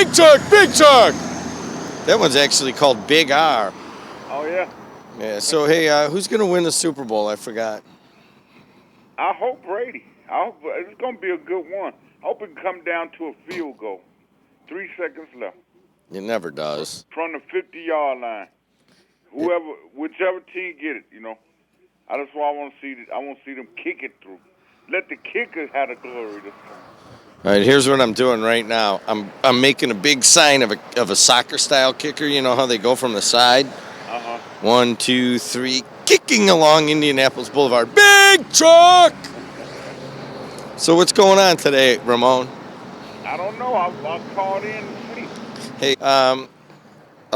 Big Chuck, Big Chuck. That one's actually called Big R. Oh, yeah? Yeah, so, hey, who's going to win the Super Bowl? I forgot. I hope Brady. I hope it's going to be a good one. I hope it can come down to a field goal. 3 seconds left. It never does. From the 50-yard line. Whichever team get it, you know. That's why I want to see. I want to see them kick it through. Let the kicker have the glory this time. All right, here's what I'm doing right now. I'm making a big sign of a soccer style kicker. You know how they go from the side. 1, 2, 3, kicking along Indianapolis Boulevard. Big Truck. So what's going on today, Ramon? I don't know. I'll call in and see. Hey, a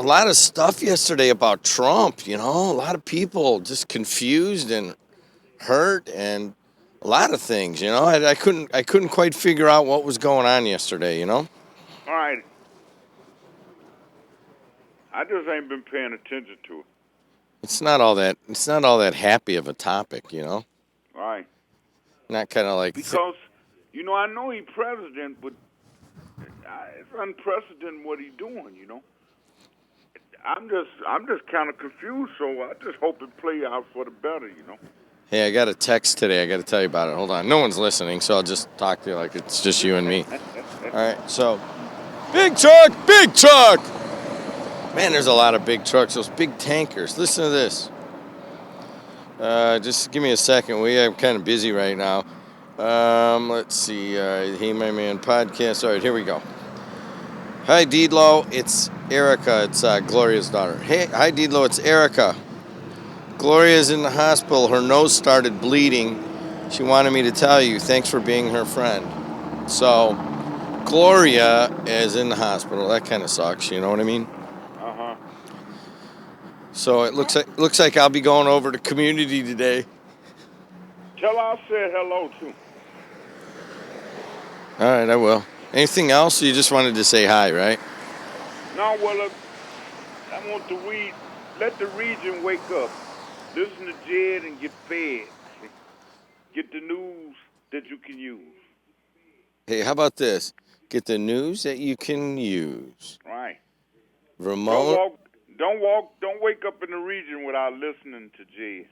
lot of stuff yesterday about Trump. You know, a lot of people just confused and hurt and. A lot of things, you know. I couldn't quite figure out what was going on yesterday, you know. All right. I just ain't been paying attention to it. It's not all that happy of a topic, you know. Right. Not kind of like because you know I know he's president, but it's unprecedented what he's doing, you know. I'm just kind of confused, so I just hope it play out for the better, you know. Hey, I got a text today. I got to tell you about it. Hold on. No one's listening, so I'll just talk to you like it's just you and me. All right, so big truck, big truck. Man, there's a lot of big trucks, those big tankers. Listen to this. Just give me a second. I'm kind of busy right now. Let's see. Hey, my man, podcast. All right, here we go. Hi, Deedlo. It's Erica. It's Gloria's daughter. Hey, hi, Deedlo. It's Erica. Gloria's in the hospital. Her nose started bleeding. She wanted me to tell you, thanks for being her friend. So, Gloria is in the hospital. That kind of sucks, you know what I mean? So it looks like I'll be going over to community today. Tell her I said hello, too. All right, I will. Anything else? You just wanted to say hi, right? No, well, I want to let the region wake up. Listen to Jed and get fed. Get the news that you can use. Hey, how about this? Get the news that you can use. Right. Ramon. Don't wake up in the region without listening to Jed.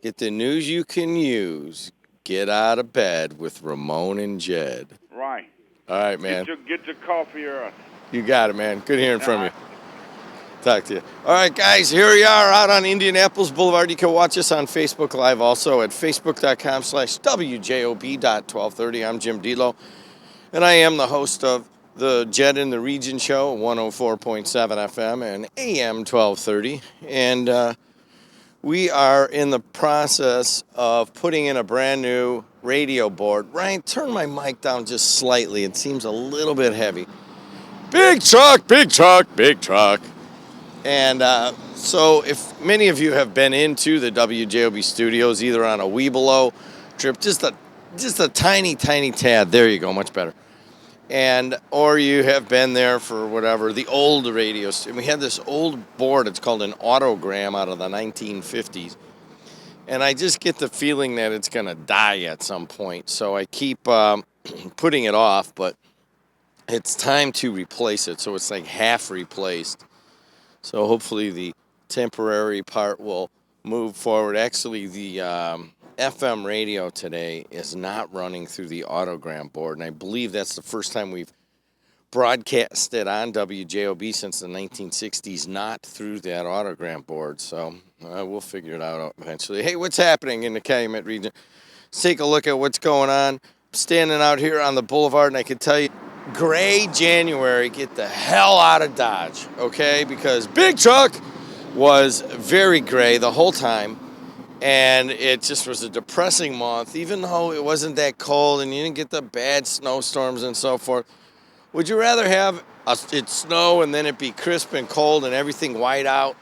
Get the news you can use. Get out of bed with Ramon and Jed. Right. All right, man. Get your coffee early. You got it, man. Good hearing from you. Talk to you. All right, guys, here we are out on Indianapolis Boulevard. You can watch us on Facebook Live also at facebook.com/WJOB.1230. I'm Jim Deedlo, and I am the host of the Jed in the Region Show, 104.7 FM and AM 1230. And we are in the process of putting in a brand new radio board. Ryan, turn my mic down just slightly. It seems a little bit heavy. Big truck, big truck, big truck. And so if many of you have been into the WJOB studios, either on a Webelow trip, just a tiny, tiny tad, there you go, much better. Or you have been there for whatever, the old radio. We had this old board, it's called an autogram out of the 1950s. And I just get the feeling that it's going to die at some point. So I keep putting it off, but it's time to replace it. So it's like half replaced. So hopefully the temporary part will move forward. Actually, the FM radio today is not running through the autogram board, and I believe that's the first time we've broadcasted on WJOB since the 1960s, not through that autogram board. So we'll figure it out eventually. Hey, what's happening in the Calumet region? Let's take a look at what's going on. I'm standing out here on the boulevard, and I can tell you, gray January, get the hell out of Dodge, okay? Because Big Truck was very gray the whole time, and it just was a depressing month, even though it wasn't that cold and you didn't get the bad snowstorms and so forth. Would you rather have it snow and then it be crisp and cold and everything white out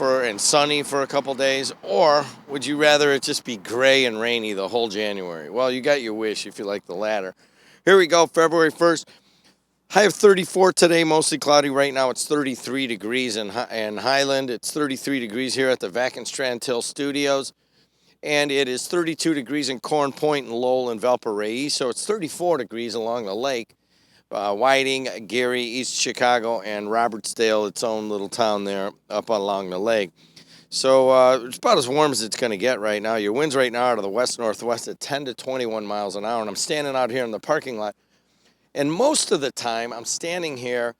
and sunny for a couple days, or would you rather it just be gray and rainy the whole January? Well, you got your wish if you like the latter. Here we go, February 1st. High of 34 today, mostly cloudy. Right now it's 33 degrees in Highland. It's 33 degrees here at the Vakenstrand Till Studios. And it is 32 degrees in Corn Point and Lowell and Valparaiso. So it's 34 degrees along the lake. Whiting, Gary, East Chicago, and Robertsdale, its own little town there up along the lake. So it's about as warm as it's going to get right now. Your winds right now are out of the west-northwest at 10 to 21 miles an hour, and I'm standing out here in the parking lot. And most of the time, I'm standing here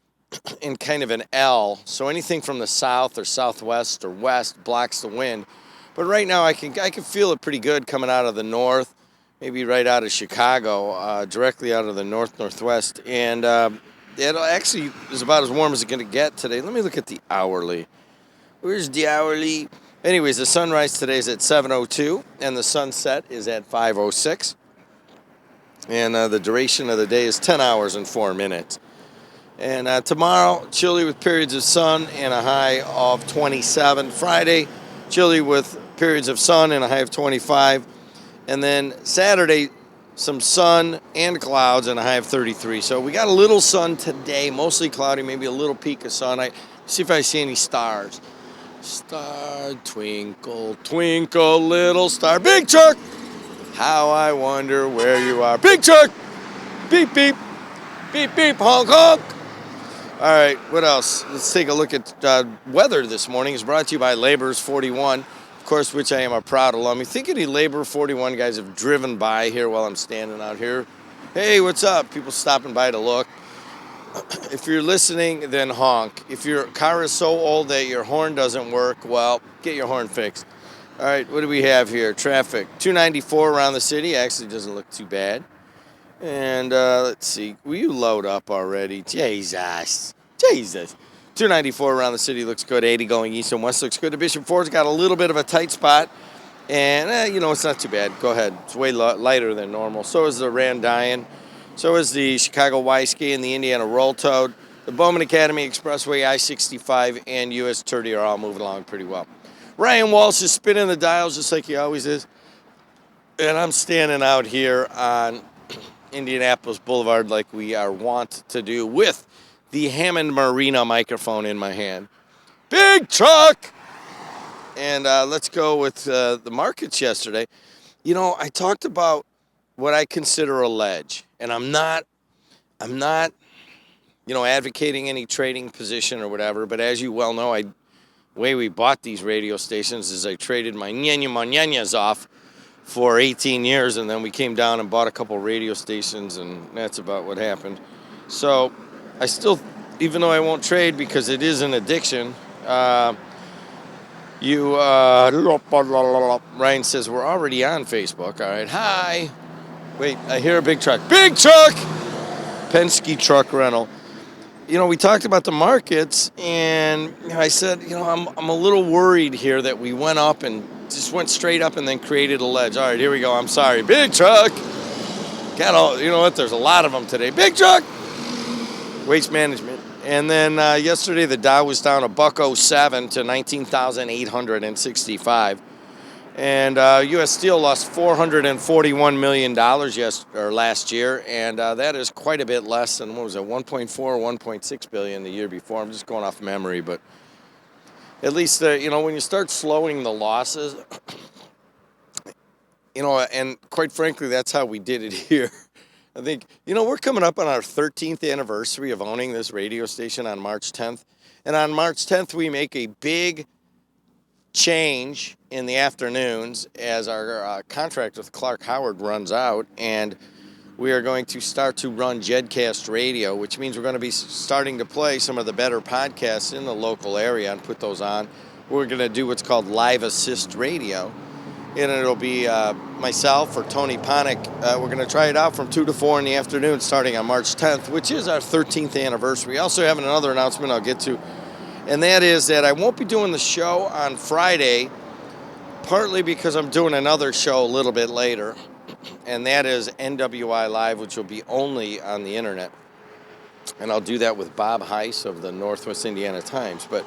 in kind of an L, so anything from the south or southwest or west blocks the wind. But right now, I can feel it pretty good coming out of the north, maybe right out of Chicago, directly out of the northwest. And it actually is about as warm as it's going to get today. Let me look at the hourly. Where's the hourly? Anyways, the sunrise today is at 7:02, and the sunset is at 5:06. And the duration of the day is 10 hours and 4 minutes. And tomorrow, chilly with periods of sun and a high of 27. Friday, chilly with periods of sun and a high of 25. And then Saturday, some sun and clouds and a high of 33. So we got a little sun today, mostly cloudy, maybe a little peak of sun. See if I see any stars. Star, twinkle, twinkle, little star. Big truck! How I wonder where you are. Big truck! Beep, beep. Beep, beep. Honk, honk. All right, what else? Let's take a look at weather this morning. It's brought to you by Labor's 41, of course, which I am a proud alum. You think any Labor 41 guys have driven by here while I'm standing out here? Hey, what's up? People stopping by to look. If you're listening, then honk. If your car is so old that your horn doesn't work, well, get your horn fixed. All right, what do we have here? Traffic. 294 around the city. Actually doesn't look too bad. And let's see. Will you load up already? Jesus. 294 around the city looks good. 80 going east and west looks good. The Bishop Ford's got a little bit of a tight spot. And, it's not too bad. Go ahead. It's way lighter than normal. So is the Randian. So is the Chicago Wisky and the Indiana Roll Toad. The Bowman Academy Expressway, I-65, and US 30 are all moving along pretty well. Ryan Walsh is spinning the dials just like he always is. And I'm standing out here on Indianapolis Boulevard like we are wont to do with the Hammond Marina microphone in my hand. Big truck! And let's go with the markets yesterday. I talked about what I consider a ledge. And I'm not, advocating any trading position or whatever. But as you well know, the way we bought these radio stations is I traded my ñeñas off for 18 years, and then we came down and bought a couple radio stations, and that's about what happened. So I still, even though I won't trade because it is an addiction, Ryan says we're already on Facebook. All right, hi. Wait, I hear a big truck. Big truck! Penske truck rental. We talked about the markets, and I said, I'm a little worried here that we went up and just went straight up and then created a ledge. All right, here we go. I'm sorry. Big truck! Got all, you know what? There's a lot of them today. Big truck! Waste management. And then yesterday, the Dow was down $1.07 to 19,865. And U.S. Steel lost $441 million last year, and that is quite a bit less than, 1.4 or 1.6 billion the year before. I'm just going off memory, but at least, when you start slowing the losses, and quite frankly, that's how we did it here. I think, we're coming up on our 13th anniversary of owning this radio station on March 10th. And on March 10th, we make a big change in the afternoons as our contract with Clark Howard runs out, and we are going to start to run Jedcast Radio, which means we're going to be starting to play some of the better podcasts in the local area and put those on. We're going to do what's called Live Assist Radio, and it'll be myself or Tony Ponick. We're going to try it out from 2 to 4 in the afternoon starting on March 10th, which is our 13th anniversary. We also have another announcement I'll get to, and that is that I won't be doing the show on Friday, partly because I'm doing another show a little bit later, and that is NWI Live, which will be only on the internet. And I'll do that with Bob Heiss of the Northwest Indiana Times. But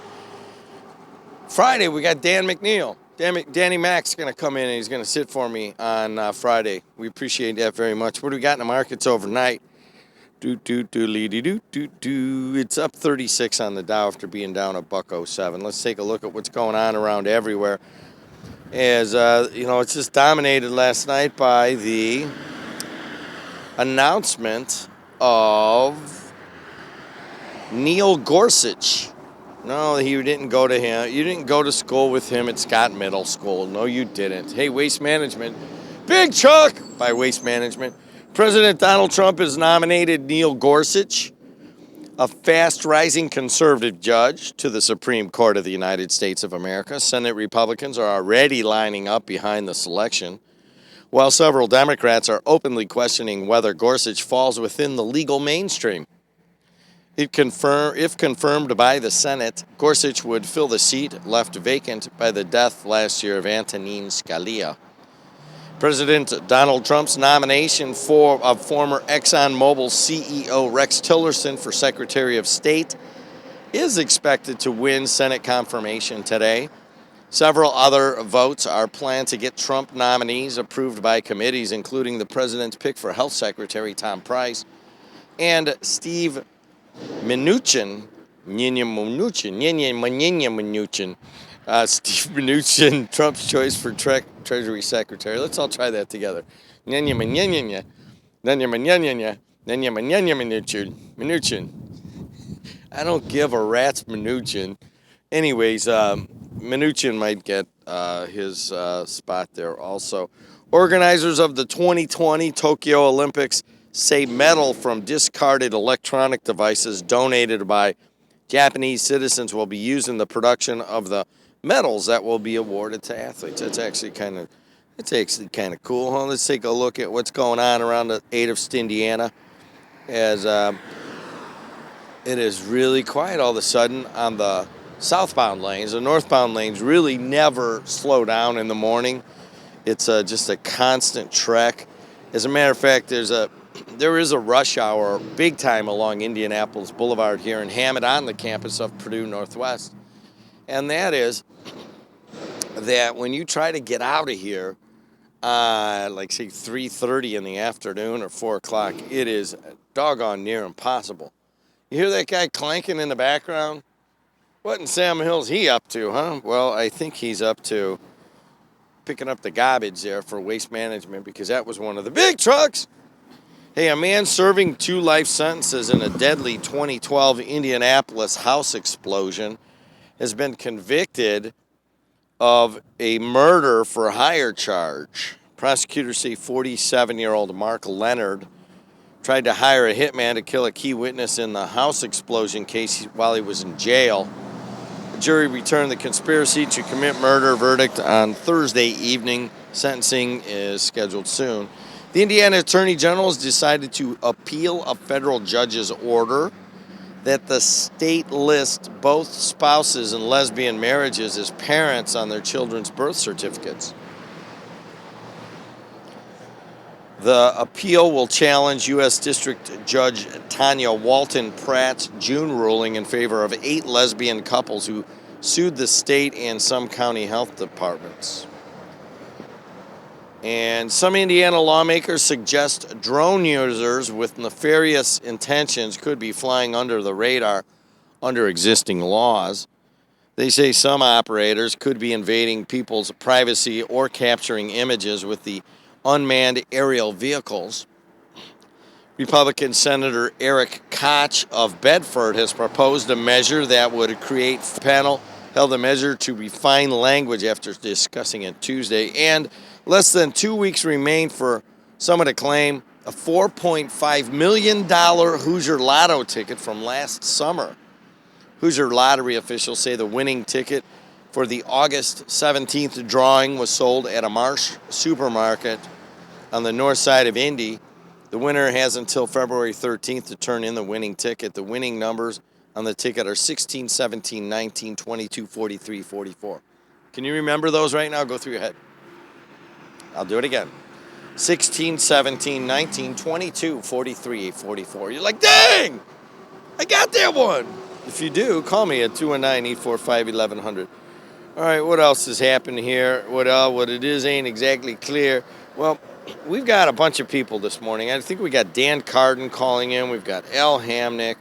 Friday, we got Dan McNeil. Danny Mac's going to come in, and he's going to sit for me on Friday. We appreciate that very much. What do we got in the markets overnight? It's up 36 on the Dow after being down $1.07. Let's take a look at what's going on around everywhere. As it's just dominated last night by the announcement of Neil Gorsuch. No, you didn't go to him. You didn't go to school with him at Scott Middle School. No, you didn't. Hey, Waste Management. Big Chuck by Waste Management. President Donald Trump has nominated Neil Gorsuch, a fast-rising conservative judge, to the Supreme Court of the United States of America. Senate Republicans are already lining up behind the selection, while several Democrats are openly questioning whether Gorsuch falls within the legal mainstream. If confirmed by the Senate, Gorsuch would fill the seat left vacant by the death last year of Antonin Scalia. President Donald Trump's nomination of former ExxonMobil CEO Rex Tillerson for Secretary of State is expected to win Senate confirmation today. Several other votes are planned to get Trump nominees approved by committees, including the president's pick for Health Secretary Tom Price and Steve Mnuchin, Steve Mnuchin, Trump's choice for Treasury Secretary. Let's all try that together. Mnuchin. I don't give a rat's Mnuchin. Anyways, Mnuchin might get his spot there also. Organizers of the 2020 Tokyo Olympics say metal from discarded electronic devices donated by Japanese citizens will be used in the production of the medals that will be awarded to athletes. It's actually kind of cool. Huh? Let's take a look at what's going on around the 8th Indiana, as it is really quiet all of a sudden on the southbound lanes. The northbound lanes really never slow down in the morning. It's just a constant trek. As a matter of fact, there is a rush hour big time along Indianapolis Boulevard here in Hammond on the campus of Purdue Northwest. And that is that when you try to get out of here, like say 3:30 in the afternoon or 4 o'clock, it is doggone near impossible. You hear that guy clanking in the background? What in Sam Hill is he up to, huh? Well, I think he's up to picking up the garbage there for Waste Management, because that was one of the big trucks. Hey, a man serving 2 life sentences in a deadly 2012 Indianapolis house explosion has been convicted of a murder for hire charge. Prosecutors say 47-year-old Mark Leonard tried to hire a hitman to kill a key witness in the house explosion case while he was in jail. The jury returned the conspiracy to commit murder verdict on Thursday evening. Sentencing is scheduled soon. The Indiana Attorney General has decided to appeal a federal judge's order that the state list both spouses in lesbian marriages as parents on their children's birth certificates. The appeal will challenge U.S. District Judge Tanya Walton Pratt's June ruling in favor of 8 lesbian couples who sued the state and some county health departments. And some Indiana lawmakers suggest drone users with nefarious intentions could be flying under the radar under existing laws. They say some operators could be invading people's privacy or capturing images with the unmanned aerial vehicles. Republican Senator Eric Koch of Bedford has proposed a measure that would create panel held a measure to refine language after discussing it Tuesday. And less than 2 weeks remain for someone to claim a $4.5 million Hoosier Lotto ticket from last summer. Hoosier lottery officials say the winning ticket for the August 17th drawing was sold at a Marsh supermarket on the north side of Indy. The winner has until February 13th to turn in the winning ticket. The winning numbers on the ticket are 16, 17, 19, 22, 43, 44. Can you remember those right now? Go through your head. I'll do it again. 16, 17, 19, 22, 43, 44. You're like, dang! I got that one! If you do, call me at 219-845-1100. All right, what else has happened here? What it is ain't exactly clear. Well, we've got a bunch of people this morning. I think we got Dan Carden calling in. We've got Al Hamnick.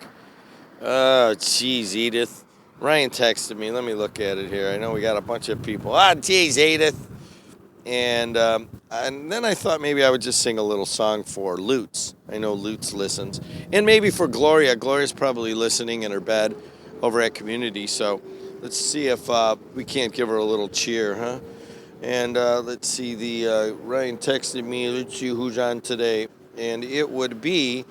Oh, geez, Edith. Ryan texted me. Let me look at it here. I know we got a bunch of people. Geez, Edith. And then I thought maybe I would just sing a little song for Lutz. I know Lutz listens. And maybe for Gloria. Gloria's probably listening in her bed over at Community. So let's see if we can't give her a little cheer, huh? And let's see, Ryan texted me, let's see who's on today. And it would be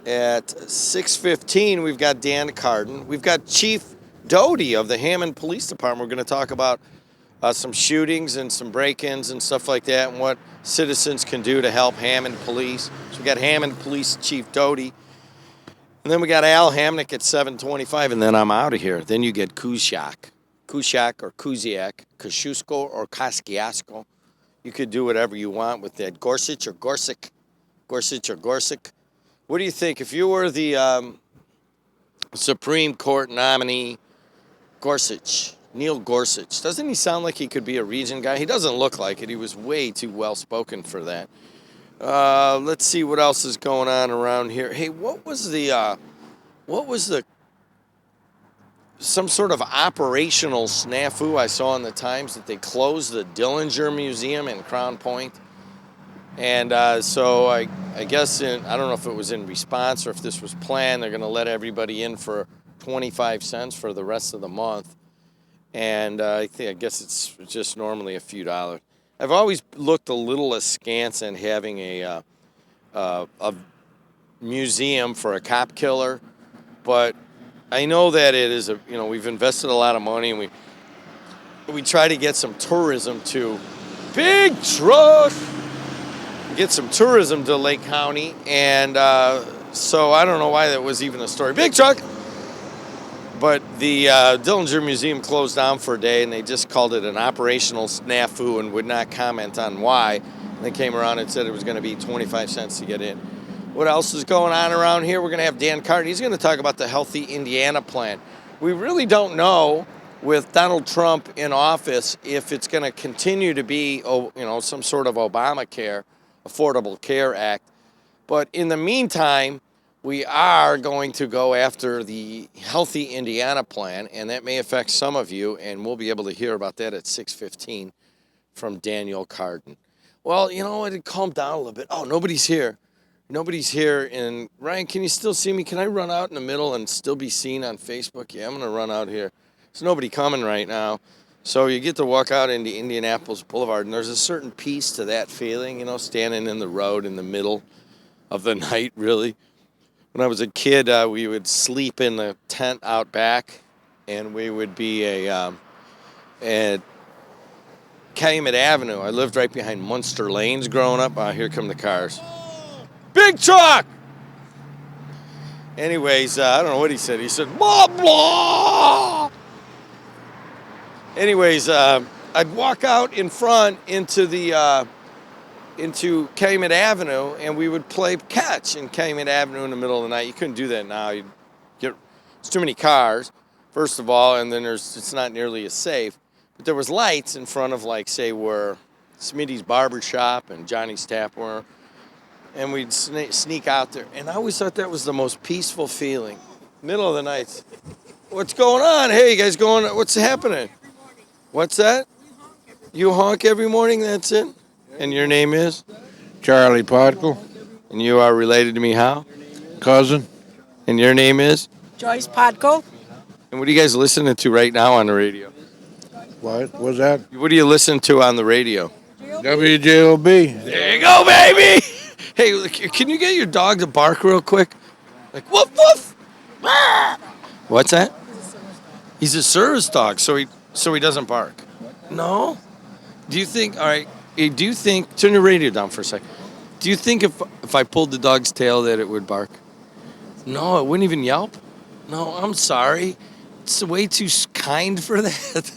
at 6:15, we've got Dan Carden. We've got Chief Doty of the Hammond Police Department. We're going to talk about some shootings and some break-ins and stuff like that and what citizens can do to help Hammond Police. So we got Hammond Police Chief Doty. And then we got Al Hamnick at 7:25, and then I'm out of here. Then you get Kusiak or Kuziak, Kosciuszko or Koskiasko. You could do whatever you want with that. Gorsuch or Gorsuch. What do you think? If you were the Supreme Court nominee, Neil Gorsuch, doesn't he sound like he could be a region guy? He doesn't look like it. He was way too well-spoken for that. Let's see what else is going on around here. Hey, what was some sort of operational snafu I saw in the Times that they closed the Dillinger Museum in Crown Point? And so I guess I don't know if it was in response or if this was planned. They're going to let everybody in for 25 cents for the rest of the month. And I guess it's just normally a few dollars. I've always looked a little askance at having a museum for a cop killer, but I know that it is we've invested a lot of money and we try to get some tourism to Big Truck. Get some tourism to Lake County, and so I don't know why that was even a story. Big Truck! But the Dillinger Museum closed down for a day, and they just called it an operational snafu and would not comment on why. And they came around and said it was going to be 25 cents to get in. What else is going on around here? We're going to have Dan Carden. He's going to talk about the Healthy Indiana plan. We really don't know with Donald Trump in office if it's going to continue to be, some sort of Obamacare, Affordable Care Act. But in the meantime, we are going to go after the Healthy Indiana plan, and that may affect some of you, and we'll be able to hear about that at 6:15 from Daniel Carden. Well, you know what? It calmed down a little bit. Oh, nobody's here. And Ryan, can you still see me? Can I run out in the middle and still be seen on Facebook? Yeah, I'm going to run out here. There's nobody coming right now. So you get to walk out into Indianapolis Boulevard, and there's a certain peace to that feeling, standing in the road in the middle of the night, really. When I was a kid, we would sleep in the tent out back, and we would be at Calumet Avenue. I lived right behind Munster Lanes growing up. Here come the cars. Big Truck! Anyways, I don't know what he said. He said, blah, blah! Anyways, I'd walk out in front into Calumet Avenue, and we would play catch in Calumet Avenue in the middle of the night. You couldn't do that now. It's too many cars, first of all, and then it's not nearly as safe. But there was lights in front of, say, where Smitty's Barber Shop and Johnny's Tap were, and we'd sneak out there. And I always thought that was the most peaceful feeling. Middle of the night. What's going on? Hey, you guys what's happening? What's that? You honk every morning, that's it? And your name is? Charlie Podkel. And you are related to me how? Cousin. And your name is? Joyce Podko. And what are you guys listening to right now on the radio? What was that? What do you listen to on the radio? WJOB. There you go, baby! Hey, can you get your dog to bark real quick? Like, woof, woof! What's that? He's a service dog, so he doesn't bark. No? Do you think, all right, turn your radio down for a second. Do you think if I pulled the dog's tail that it would bark? No, it wouldn't even yelp? No, I'm sorry. It's way too kind for that.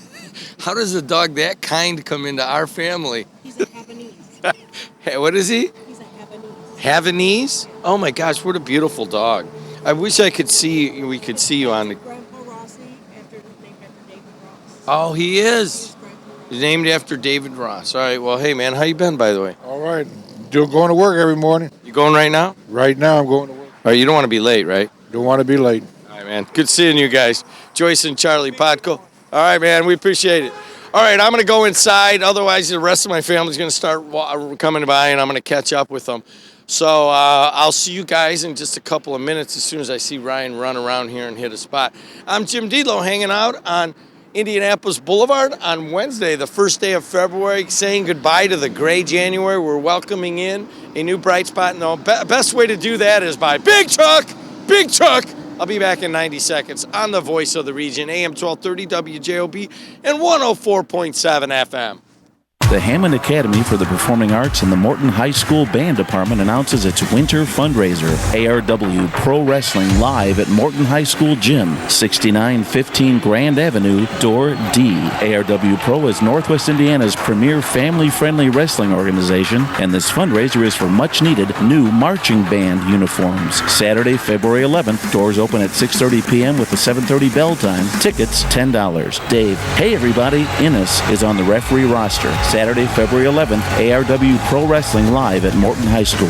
How does a dog that kind come into our family? He's a Havanese. Hey, what is he? He's a Havanese. Havanese? Oh my gosh, what a beautiful dog. I wish we could see you on the... Grandpa Rossi, named after David Ross. Oh, he is. He's named after David Ross. All right, well, hey man, how you been, by the way? All right. Going to work every morning. You going right now? Right now I'm going to work. All right, you don't want to be late, right? Don't want to be late. All right, man. Good seeing you guys. Joyce and Charlie Podko. All right, man. We appreciate it. All right, I'm going to go inside. Otherwise, the rest of my family's going to start coming by, and I'm going to catch up with them. So I'll see you guys in just a couple of minutes as soon as I see Ryan run around here and hit a spot. I'm Jim Delo, hanging out on Indianapolis Boulevard on Wednesday, the first day of February, saying goodbye to the gray January. We're welcoming in a new bright spot, and the best way to do that is by Big Truck, Big Truck. I'll be back in 90 seconds on the voice of the region, AM 1230 WJOB and 104.7 FM. The Hammond Academy for the Performing Arts and the Morton High School Band Department announces its winter fundraiser, ARW Pro Wrestling Live at Morton High School Gym, 6915 Grand Avenue, Door D. ARW Pro is Northwest Indiana's premier family-friendly wrestling organization, and this fundraiser is for much-needed new marching band uniforms. Saturday, February 11th, doors open at 6:30 p.m. with a 7:30 bell time. Tickets, $10. Dave, hey everybody, Innes is on the referee roster. Saturday, February 11th, ARW Pro Wrestling Live at Morton High School.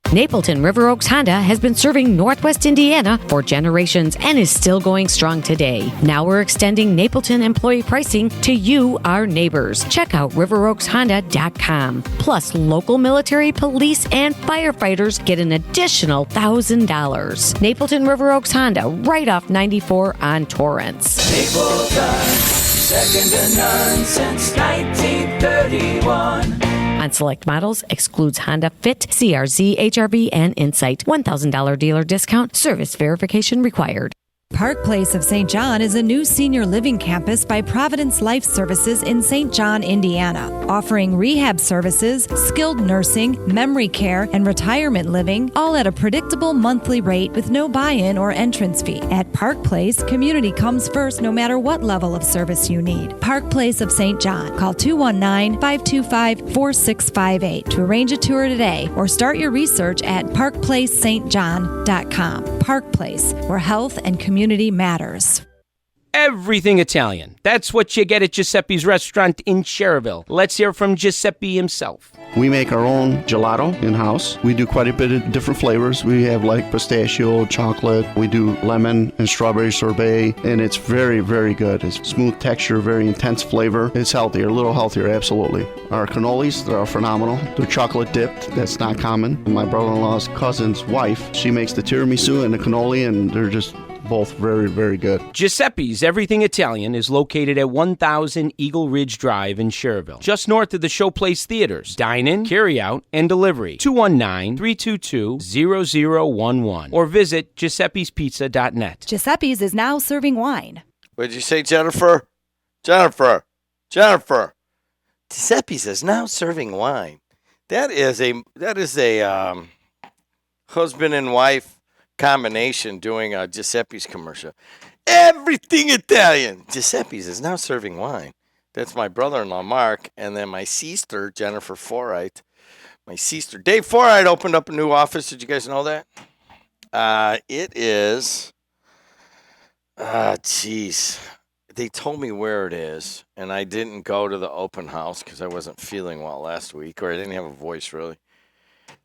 Napleton River Oaks Honda has been serving Northwest Indiana for generations and is still going strong today. Now we're extending Napleton employee pricing to you, our neighbors. Check out riveroakshonda.com. Plus, local military, police, and firefighters get an additional $1,000. Napleton River Oaks Honda, right off 94 on Torrance. Napleton. Second to none since 1931. On select models, excludes Honda Fit, CRZ, HRV, and Insight. $1,000 dealer discount. Service verification required. Park Place of St. John is a new senior living campus by Providence Life Services in St. John, Indiana, offering rehab services, skilled nursing, memory care, and retirement living, all at a predictable monthly rate with no buy-in or entrance fee. At Park Place, community comes first no matter what level of service you need. Park Place of St. John. Call 219-525-4658 to arrange a tour today or start your research at parkplacestjohn.com. Park Place, where health and community matters. Everything Italian. That's what you get at Giuseppe's restaurant in Cherville. Let's hear from Giuseppe himself. We make our own gelato in-house. We do quite a bit of different flavors. We have like pistachio, chocolate. We do lemon and strawberry sorbet, and it's very, very good. It's smooth texture, very intense flavor. It's healthier, a little healthier, absolutely. Our cannolis, they're phenomenal. They're chocolate dipped. That's not common. My brother-in-law's cousin's wife, she makes the tiramisu and the cannoli, and they're just both very, very good. Giuseppe's Everything Italian is located at 1000 Eagle Ridge Drive in Cherville, just north of the Showplace Theaters. Dine-in, carry-out, and delivery. 219-322-0011 or visit giuseppespizza.net. Giuseppe's is now serving wine. What did you say, Jennifer? Jennifer. Giuseppe's is now serving wine. That is a husband and wife combination doing a Giuseppe's commercial. Everything Italian. Giuseppe's is now serving wine. That's my brother-in-law, Mark, and then my sister, Jennifer Forright. My sister, Dave Forright, opened up a new office. Did you guys know that? It is, they told me where it is, and I didn't go to the open house because I wasn't feeling well last week, or I didn't have a voice, really.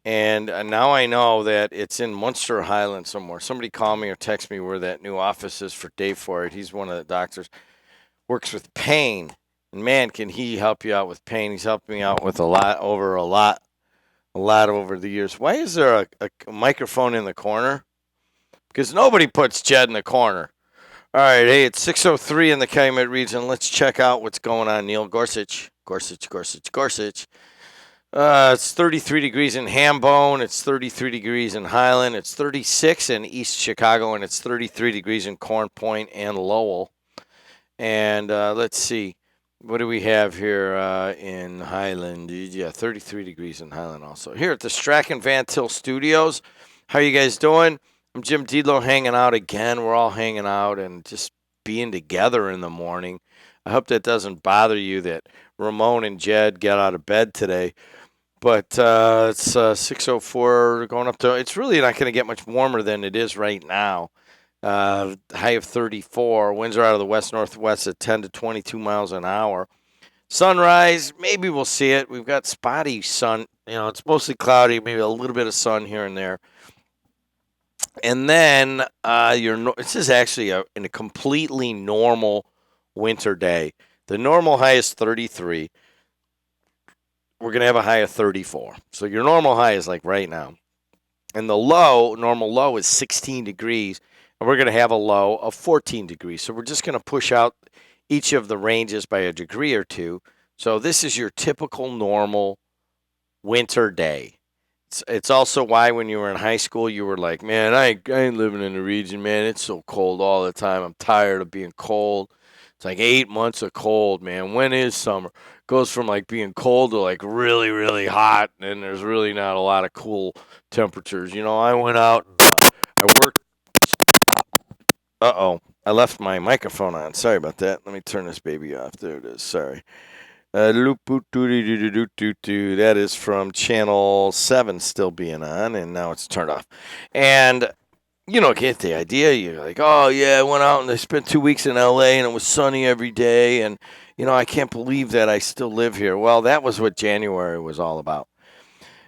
And now I know that it's in Munster Highland somewhere. Somebody call me or text me where that new office is for Dave Ford. He's one of the doctors, works with pain. And man, can he help you out with pain. He's helped me out with a lot over the years. Why is there a microphone in the corner? Because nobody puts Jed in the corner. All right, hey, it's 6:03 in the Calumet region. Let's check out what's going on. Neil Gorsuch. It's 33 degrees in Hambone. It's 33 degrees in Highland. It's 36 in East Chicago, and it's 33 degrees in Corn Point and Lowell. And let's see. What do we have here in Highland? Yeah, 33 degrees in Highland also. Here at the Strachan Van Til Studios. How you guys doing? I'm Jim Delo, hanging out again. We're all hanging out and just being together in the morning. I hope that doesn't bother you that Ramon and Jed get out of bed today. But it's 6:04 going up to, it's really not going to get much warmer than it is right now. High of 34. Winds are out of the west-northwest at 10 to 22 miles an hour. Sunrise, maybe we'll see it. We've got spotty sun. You know, it's mostly cloudy, maybe a little bit of sun here and there. And then this is actually in a completely normal winter day. The normal high is 33. We're going to have a high of 34. So your normal high is like right now. And the normal low is 16 degrees. And we're going to have a low of 14 degrees. So we're just going to push out each of the ranges by a degree or two. So this is your typical normal winter day. It's also why when you were in high school, you were like, man, I ain't living in the region, man. It's so cold all the time. I'm tired of being cold. It's like 8 months of cold, man. When is summer? Goes from like being cold to like really, really hot, and there's really not a lot of cool temperatures. I went out, I worked. I left my microphone on. Sorry about that. Let me turn this baby off. There it is. Sorry. That is from channel 7 still being on, and now it's turned off. And get the idea. You're like, oh, yeah, I went out and I spent 2 weeks in L.A., and it was sunny every day, and, I can't believe that I still live here. Well, that was what January was all about.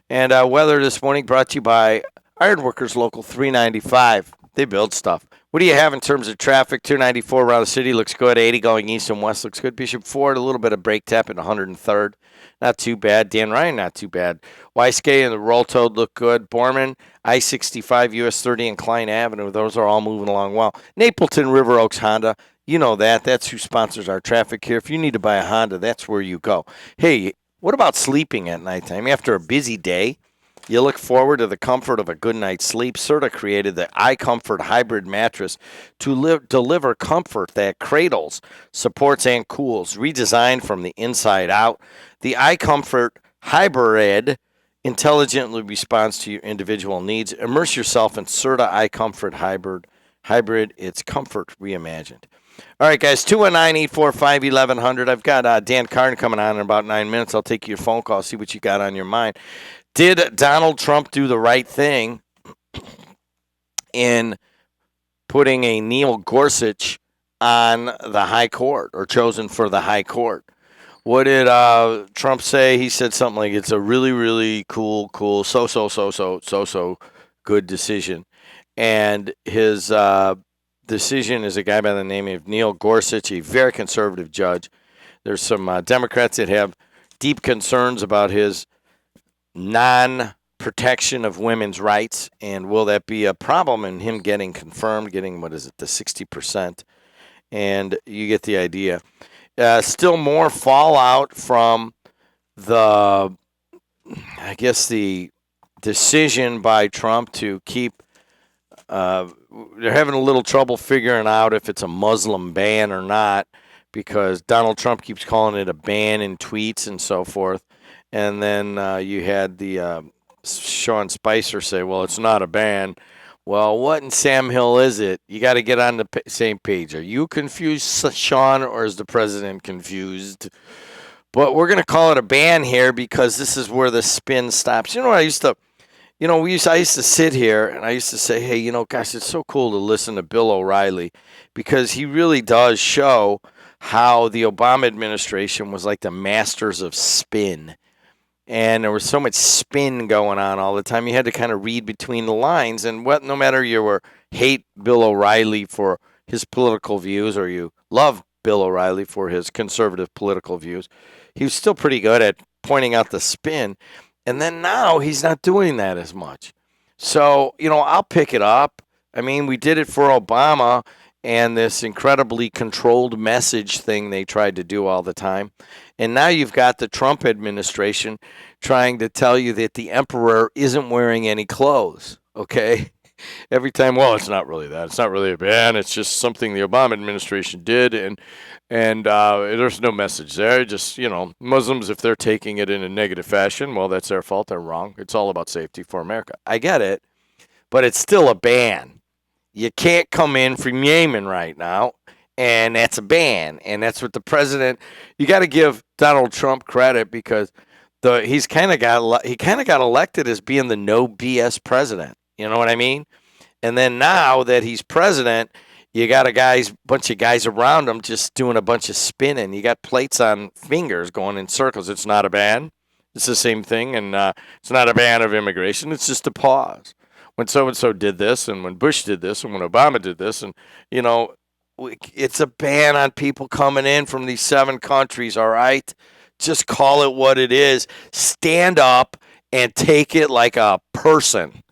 And weather this morning brought to you by Ironworkers Local 395. They build stuff. What do you have in terms of traffic? 294 around the city looks good. 80 going east and west looks good. Bishop Ford, a little bit of break tap at 103rd. Not too bad. Dan Ryan, not too bad. Wyskay and the Roll Toad look good. Borman, I-65, US 30, and Klein Avenue. Those are all moving along well. Napleton River Oaks Honda. You know that. That's who sponsors our traffic here. If you need to buy a Honda, that's where you go. Hey, what about sleeping at nighttime? After a busy day, you look forward to the comfort of a good night's sleep. Serta created the iComfort hybrid mattress to deliver comfort that cradles, supports, and cools. Redesigned from the inside out, the iComfort hybrid intelligently responds to your individual needs. Immerse yourself in Serta iComfort hybrid. It's comfort reimagined. All right, guys, 219-845-1100. I've got Dan Carn coming on in about 9 minutes. I'll take your phone call, see what you got on your mind. Did Donald Trump do the right thing in putting a Neil Gorsuch on the high court or chosen for the high court? What did Trump say? He said something like it's a really, really cool, so good decision. And his decision is a guy by the name of Neil Gorsuch, a very conservative judge. There's some Democrats that have deep concerns about his non-protection of women's rights, and will that be a problem in him getting confirmed, getting, the 60%? And you get the idea. Still more fallout from the decision by Trump to keep, they're having a little trouble figuring out if it's a Muslim ban or not, because Donald Trump keeps calling it a ban in tweets and so forth. And then you had the Sean Spicer say, well, it's not a ban. Well, what in Sam Hill is it? You got to get on the same page. Are you confused, Sean, or is the president confused? But we're going to call it a ban here because this is where the spin stops. I used to sit here and I used to say, hey, gosh, it's so cool to listen to Bill O'Reilly because he really does show how the Obama administration was like the masters of spin. And there was so much spin going on all the time. You had to kind of read between the lines. And no matter you hate Bill O'Reilly for his political views or you love Bill O'Reilly for his conservative political views, he was still pretty good at pointing out the spin. And then now he's not doing that as much. So, I'll pick it up. I mean, we did it for Obama and this incredibly controlled message thing they tried to do all the time. And now you've got the Trump administration trying to tell you that the emperor isn't wearing any clothes, okay? Every time, well, it's not really that. It's not really a ban. It's just something the Obama administration did, and there's no message there. Just, Muslims, if they're taking it in a negative fashion, well, that's their fault. They're wrong. It's all about safety for America. I get it, but it's still a ban. You can't come in from Yemen right now, and that's a ban. And that's what the president. You got to give Donald Trump credit because he kind of got elected as being the no BS president. You know what I mean? And then now that he's president, you got a bunch of guys around him just doing a bunch of spinning. You got plates on fingers going in circles. It's not a ban. It's the same thing, and it's not a ban of immigration. It's just a pause. When so-and-so did this, and when Bush did this, and when Obama did this, and, it's a ban on people coming in from these 7 countries, all right? Just call it what it is. Stand up and take it like a person.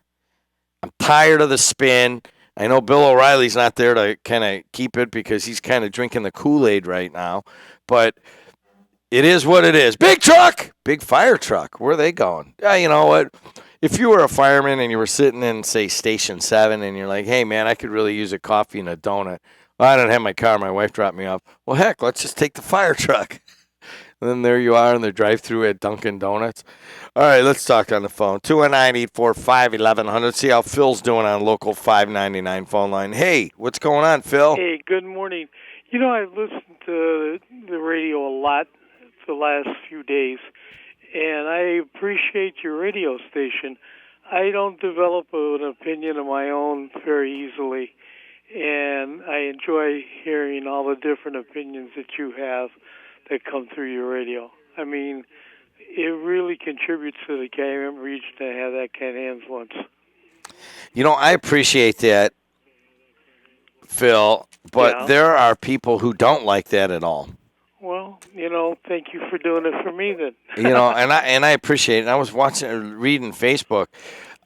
I'm tired of the spin. I know Bill O'Reilly's not there to kind of keep it because he's kind of drinking the Kool-Aid right now. But it is what it is. Big truck! Big fire truck. Where are they going? You know what? If you were a fireman and you were sitting in, say, Station 7 and you're like, hey, man, I could really use a coffee and a donut. Well, I don't have my car. My wife dropped me off. Well, heck, let's just take the fire truck. And then there you are in the drive-thru at Dunkin' Donuts. All right, let's talk on the phone. 219-845-1100. See how Phil's doing on local 599 phone line. Hey, what's going on, Phil? Hey, good morning. You know, I've listened to the radio a lot the last few days, and I appreciate your radio station. I don't develop an opinion of my own very easily, and I enjoy hearing all the different opinions that you have that come through your radio. I mean, it really contributes to the KM region to have that kind of influence. You know, I appreciate that, Phil, but there are people who don't like that at all. Well, you know, thank you for doing it for me then. You know, and I appreciate it. I was reading Facebook.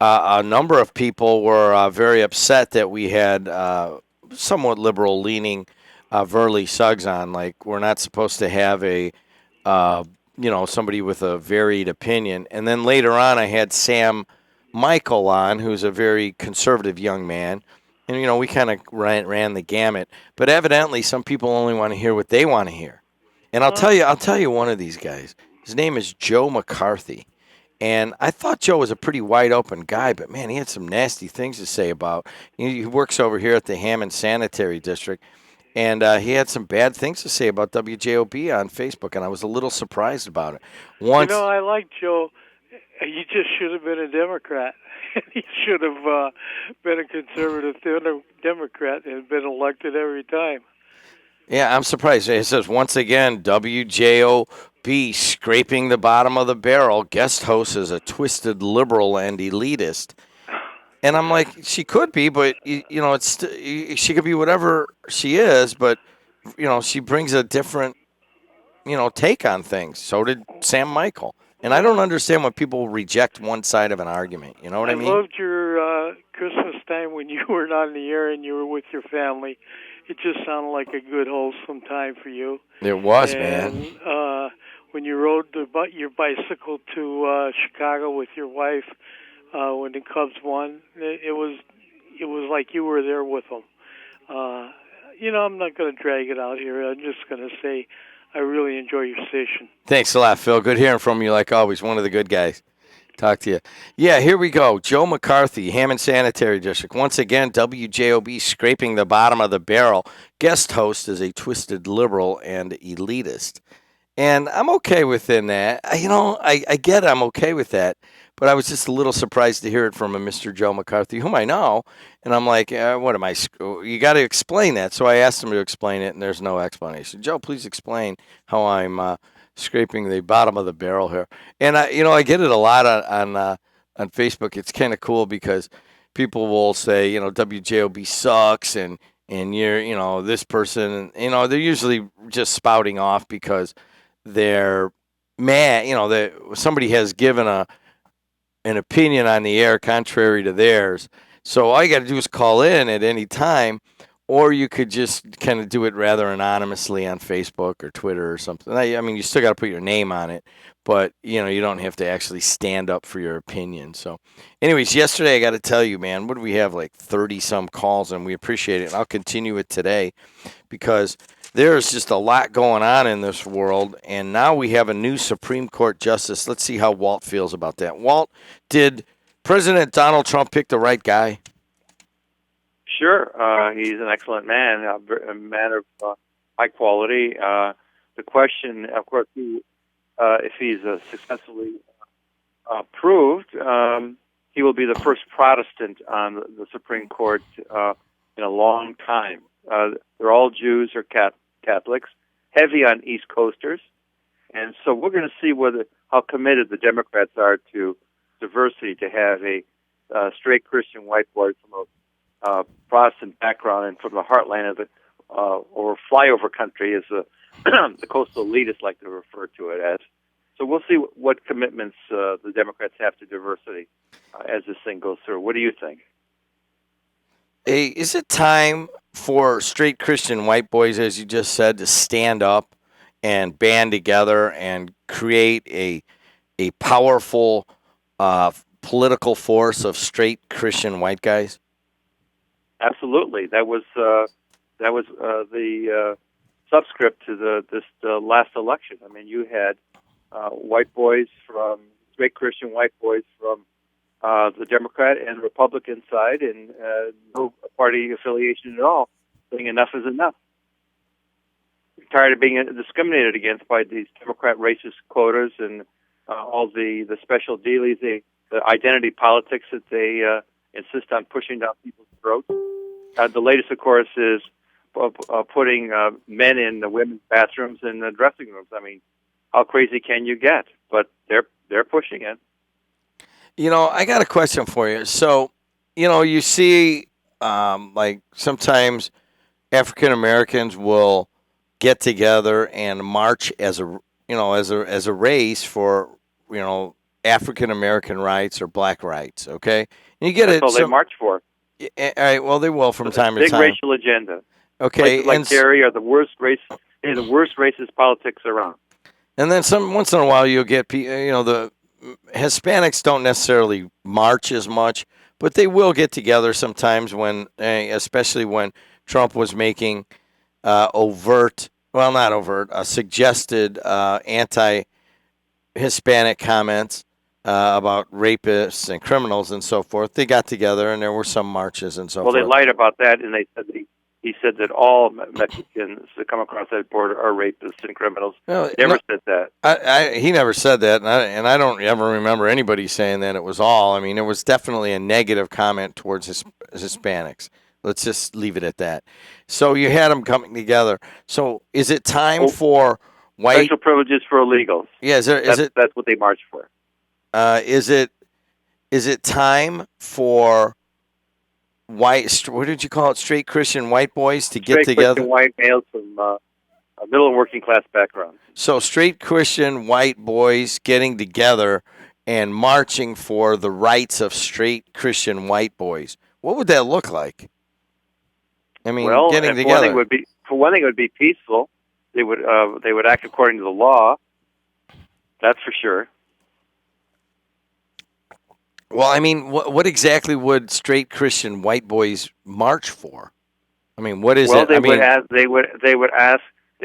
A number of people were very upset that we had somewhat liberal-leaning Verley Suggs on. Like, we're not supposed to have somebody with a varied opinion. And then later on, I had Sam Michael on, who's a very conservative young man. And, you know, we kind of ran the gamut. But evidently, some people only want to hear what they want to hear. And I'll tell you one of these guys. His name is Joe McCarthy. And I thought Joe was a pretty wide-open guy, but, man, he had some nasty things to say about. He works over here at the Hammond Sanitary District. And he had some bad things to say about WJOB on Facebook, and I was a little surprised about it. You know, I like Joe. He just should have been a Democrat. He should have been a conservative Democrat and been elected every time. Yeah, I'm surprised. It says, once again, WJOB scraping the bottom of the barrel. Guest host is a twisted liberal and elitist. And I'm like, she could be, but, you know, she could be whatever she is, but, you know, she brings a different, you know, take on things. So did Sam Michael. And I don't understand when people reject one side of an argument. You know what I mean? I loved your Christmas time when you were not in the air and you were with your family. It just sounded like a good, wholesome time for you. It was, man. When you rode your bicycle to Chicago with your wife, when the Cubs won, it was like you were there with them. You know, I'm not going to drag it out here. I'm just going to say I really enjoy your station. Thanks a lot, Phil. Good hearing from you like always. One of the good guys. Talk to you. Yeah, here we go. Joe McCarthy, Hammond Sanitary District. Once again, WJOB scraping the bottom of the barrel. Guest host is a twisted liberal and elitist. And I'm okay within that. You know, I get it. I'm okay with that. But I was just a little surprised to hear it from a Mr. Joe McCarthy, whom I know. And I'm like, what am I? You got to explain that. So I asked him to explain it, and there's no explanation. Joe, please explain how I'm scraping the bottom of the barrel here. And, I get it a lot on Facebook. It's kind of cool because people will say, you know, WJOB sucks and you're, you know, this person. You know, they're usually just spouting off because they're mad. You know, somebody has given an opinion on the air contrary to theirs. So all you got to do is call in at any time, or you could just kind of do it rather anonymously on Facebook or Twitter or something. I mean, you still got to put your name on it, but, you know, you don't have to actually stand up for your opinion. So anyways, yesterday I got to tell you, man, what do we have, like 30-some calls, and we appreciate it. And I'll continue it today because there's just a lot going on in this world, and now we have a new Supreme Court justice. Let's see how Walt feels about that. Walt, did President Donald Trump pick the right guy? Sure. He's an excellent man, a man of high quality. The question, of course, if he's successfully proved, he will be the first Protestant on the Supreme Court in a long time. They're all Jews or Catholics, heavy on East Coasters. And so we're going to see how committed the Democrats are to diversity, to have a straight Christian white boy from a Protestant background and from the heartland or flyover country, as the coastal elitists like to refer to it as. So we'll see what commitments the Democrats have to diversity as this thing goes through. What do you think? Hey, is it time for straight Christian white boys, as you just said, to stand up and band together and create a powerful political force of straight Christian white guys? Absolutely. That was the subscript to this last election. I mean, you had white boys from straight Christian white boys from the Democrat and Republican side, and no party affiliation at all, saying enough is enough. We're tired of being discriminated against by these Democrat racist quotas and all the special dealies, the identity politics that they insist on pushing down people's throats. The latest, of course, is putting men in the women's bathrooms and the dressing rooms. I mean, how crazy can you get? But they're pushing it. You know, I got a question for you. So, you know, you see, like sometimes African Americans will get together and march as a race for, you know, African American rights or black rights. Okay, and you get That's it. all they march for. All right. Well, they will from time to Big time. racial agenda. Okay, Places like Gary are the worst racist politics around. And then once in a while you'll get, the Hispanics don't necessarily march as much, but they will get together sometimes when, especially when Trump was making suggested anti-Hispanic comments about rapists and criminals and so forth. They got together and there were some marches and so forth. Well, they lied about that, and they said he said that all Mexicans that come across that border are rapists and criminals. He never said that. He never said that, and I don't ever remember anybody saying that it was all. I mean, it was definitely a negative comment towards Hispanics. Let's just leave it at that. So you had them coming together. So is it time for white special privileges for illegals? Yeah, that's what they marched for. Is it time for white? What did you call it? Straight Christian white boys to get together. Christian white males from middle and working class backgrounds. So straight Christian white boys getting together and marching for the rights of straight Christian white boys. What would that look like? I mean, getting together. For one thing, it would be peaceful. They would act according to the law. That's for sure. Well, I mean, what exactly would straight Christian white boys march for? I mean, what is it? Well, they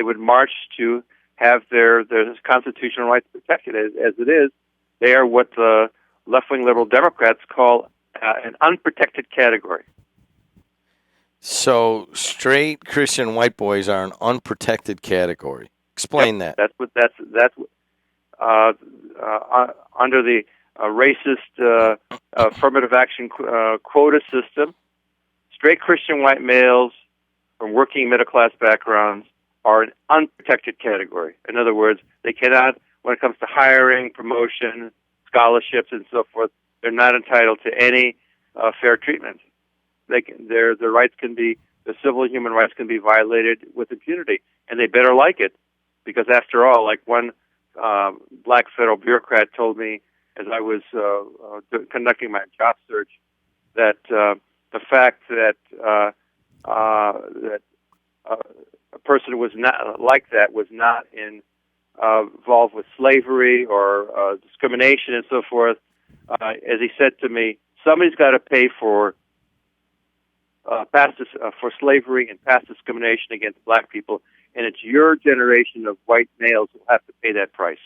would march to have their constitutional rights protected. As it is, they are what the left-wing liberal Democrats call an unprotected category. So, straight Christian white boys are an unprotected category. Explain that. That's under the racist affirmative action quota system. Straight Christian white males from working middle class backgrounds are an unprotected category. In other words, they cannot, when it comes to hiring, promotion, scholarships, and so forth, they're not entitled to any fair treatment. Their rights can be, the civil and human rights can be violated with impunity, and they better like it, because after all, like one black federal bureaucrat told me as I was conducting my job search, that the fact that a person was not like that was not involved with slavery or discrimination and so forth. As he said to me, somebody's got to pay for for slavery and past discrimination against black people, and it's your generation of white males who have to pay that price.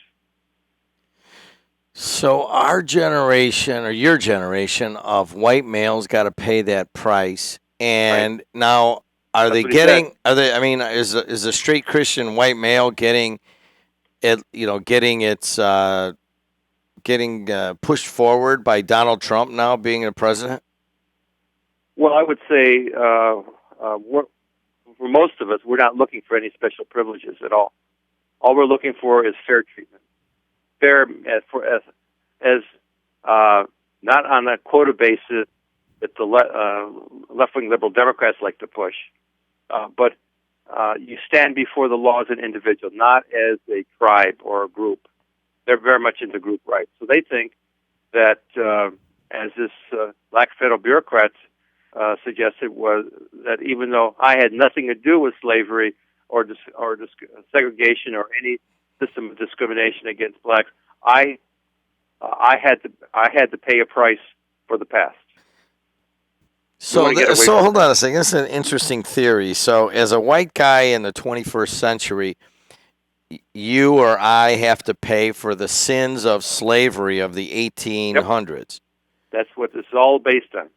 So our generation, or your generation of white males, got to pay that price. And now, are they getting? Are they? I mean, is a straight Christian white male getting it? Getting pushed forward by Donald Trump now being a president? Well, I would say for most of us, we're not looking for any special privileges at all. All we're looking for is fair treatment. Fair as not on a quota basis that the left-wing liberal Democrats like to push, but you stand before the law as an individual, not as a tribe or a group. They're very much into group rights. So they think that, as this black federal bureaucrat suggested, was that even though I had nothing to do with slavery or segregation or any system of discrimination against blacks, I had to pay a price for the past. So hold on a second. This is an interesting theory. So as a white guy in the 21st century, you or I have to pay for the sins of slavery of the 1800s. Yep. That's what this is all based on.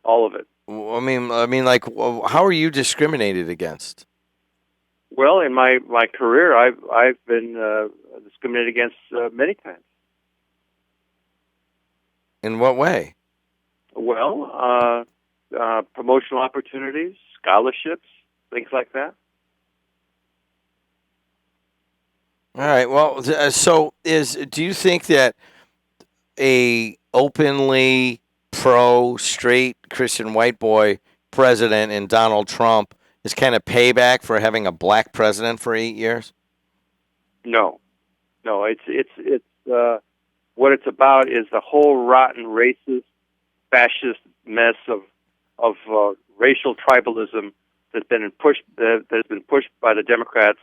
All of it. I mean, like, how are you discriminated against? Well, in my career, I've been discriminated against many times. In what way? Well, promotional opportunities, scholarships, things like that. All right. Well, so do you think that a openly pro-straight Christian white boy president in Donald Trump is kind of payback for having a black president for 8 years? No. It's what it's about is the whole rotten racist, fascist mess of racial tribalism that's been pushed by the Democrats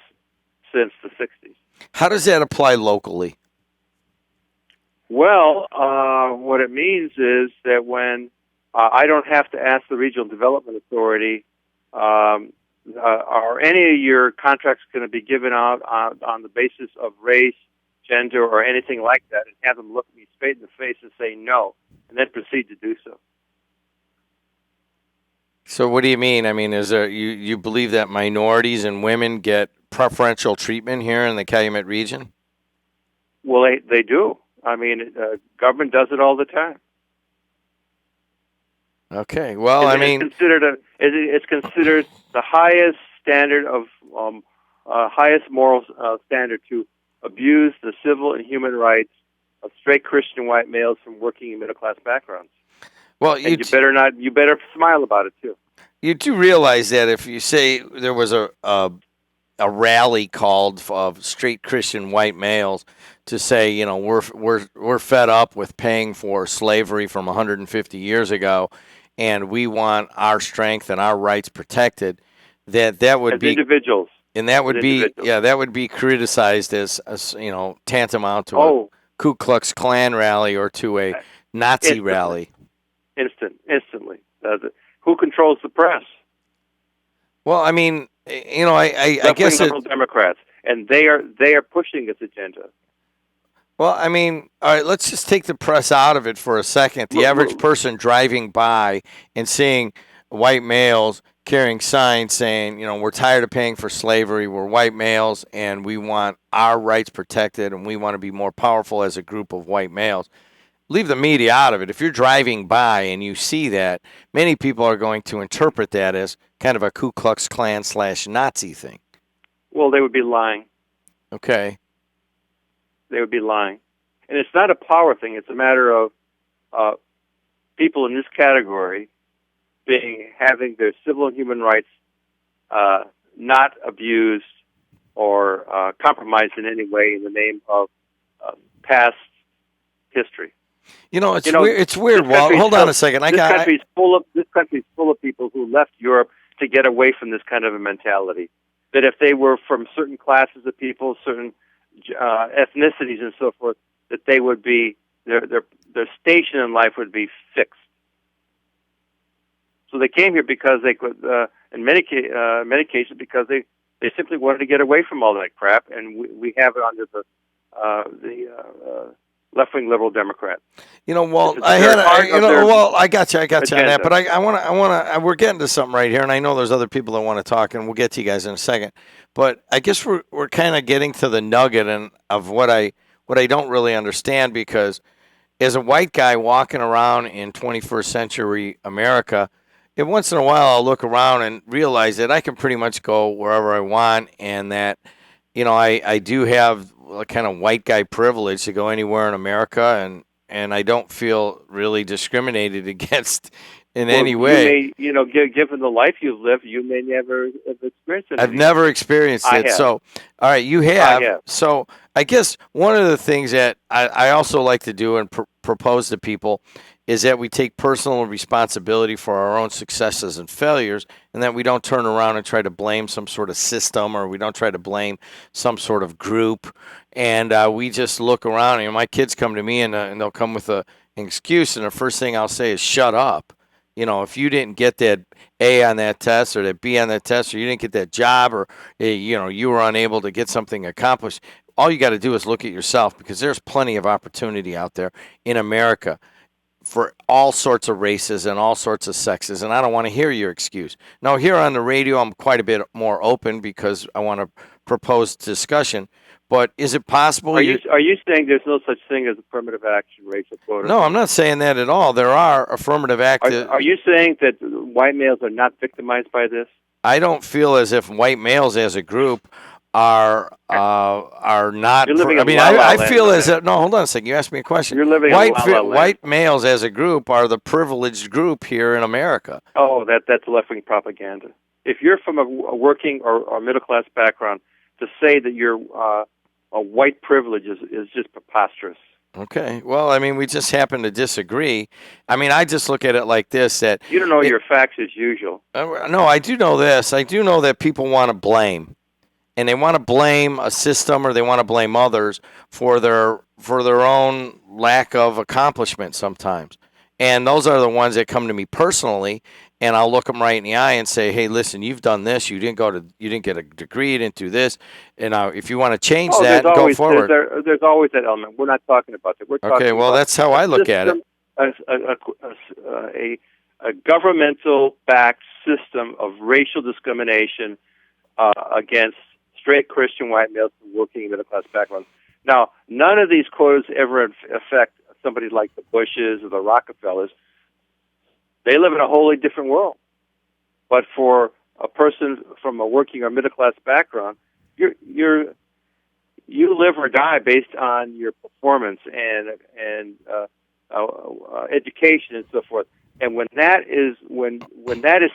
since the 60s. How does that apply locally? Well, what it means is that when I don't have to ask the Regional Development Authority, are any of your contracts going to be given out on the basis of race, gender, or anything like that, and have them look me straight in the face and say no, and then proceed to do so. So what do you mean? I mean, is there you believe that minorities and women get preferential treatment here in the Calumet region? Well, they do. I mean, government does it all the time. Okay. Well, it's considered the highest standard of highest moral standard to abuse the civil and human rights of straight Christian white males from working in middle class backgrounds. Well, you better smile about it too. You do realize that if you say there was a rally called of straight Christian white males to say, you know, we're fed up with paying for slavery from 150 years ago, and we want our strength and our rights protected, that would be individuals, and that would be that would be criticized as you know, tantamount to a Ku Klux Klan rally or to a Nazi rally. Instantly. Who controls the press? Well, I mean, you know, I guess liberal Democrats, and they are pushing this agenda. Well, I mean, all right, let's just take the press out of it for a second. The average person driving by and seeing white males carrying signs saying, you know, we're tired of paying for slavery, we're white males, and we want our rights protected, and we want to be more powerful as a group of white males. Leave the media out of it. If you're driving by and you see that, many people are going to interpret that as kind of a Ku Klux Klan / Nazi thing. Well, they would be lying. Okay. They would be lying. And it's not a power thing. It's a matter of people in this category having their civil and human rights not abused or compromised in any way in the name of past history. You know, weird. It's weird. Well, hold on a second. This country's full of people who left Europe to get away from this kind of a mentality. That if they were from certain classes of people, certain ethnicities and so forth, that they would be their station in life would be fixed. So they came here because they could, in many cases, because they simply wanted to get away from all that crap, and we have it under the left-wing liberal Democrat. You know, Walt, I got you on that, but I want to. We're getting to something right here, and I know there's other people that want to talk, and we'll get to you guys in a second. But I guess we're kind of getting to the nugget of what I don't really understand, because as a white guy walking around in 21st century America, once in a while I'll look around and realize that I can pretty much go wherever I want, and that, you know, I do have a kind of white guy privilege to go anywhere in America, and I don't feel really discriminated against in any way. You may, given the life you've lived, you may never have experienced it. I've never experienced it. So, all right, you have. I have. So, I guess one of the things that I also like to do and propose to people is that we take personal responsibility for our own successes and failures, and that we don't turn around and try to blame some sort of system, or we don't try to blame some sort of group. And we just look around. My kids come to me and they'll come with an excuse, and the first thing I'll say is, shut up. If you didn't get that A on that test or that B on that test, or you didn't get that job, or, you were unable to get something accomplished, all you got to do is look at yourself, because there's plenty of opportunity out there in America for all sorts of races and all sorts of sexes, and I don't want to hear your excuse. Now, here on the radio, I'm quite a bit more open because I want to propose discussion. But is it possible? Are you saying there's no such thing as affirmative action racial quota? No, I'm not saying that at all. There are affirmative action. Are you saying that white males are not victimized by this? I don't feel as if white males as a group are not. You're living in I feel as if. No, hold on a second. You asked me a question. You're living in La La Land. White males as a group are the privileged group here in America. Oh, that's left-wing propaganda. If you're from a working or middle-class background, to say that you're a white privilege is just preposterous. Okay. Well, we just happen to disagree. I just look at it like this: that you don't know your facts as usual. No, I do know this. I do know that people want to blame. And they want to blame a system, or they want to blame others for their own lack of accomplishment sometimes. And those are the ones that come to me personally, and I'll look them right in the eye and say, "Hey, listen, you've done this. You didn't get a degree. You didn't do this. And if you want to change that, go forward." There's always that element. We're not talking about that. We're talking well, about that's how I look at it. A governmental-backed system of racial discrimination against straight Christian white males from working middle-class backgrounds. Now, none of these quotas ever affect somebody like the Bushes or the Rockefellers. They live in a wholly different world. But for a person from a working or middle-class background, you live or die based on your performance and education and so forth. And when that is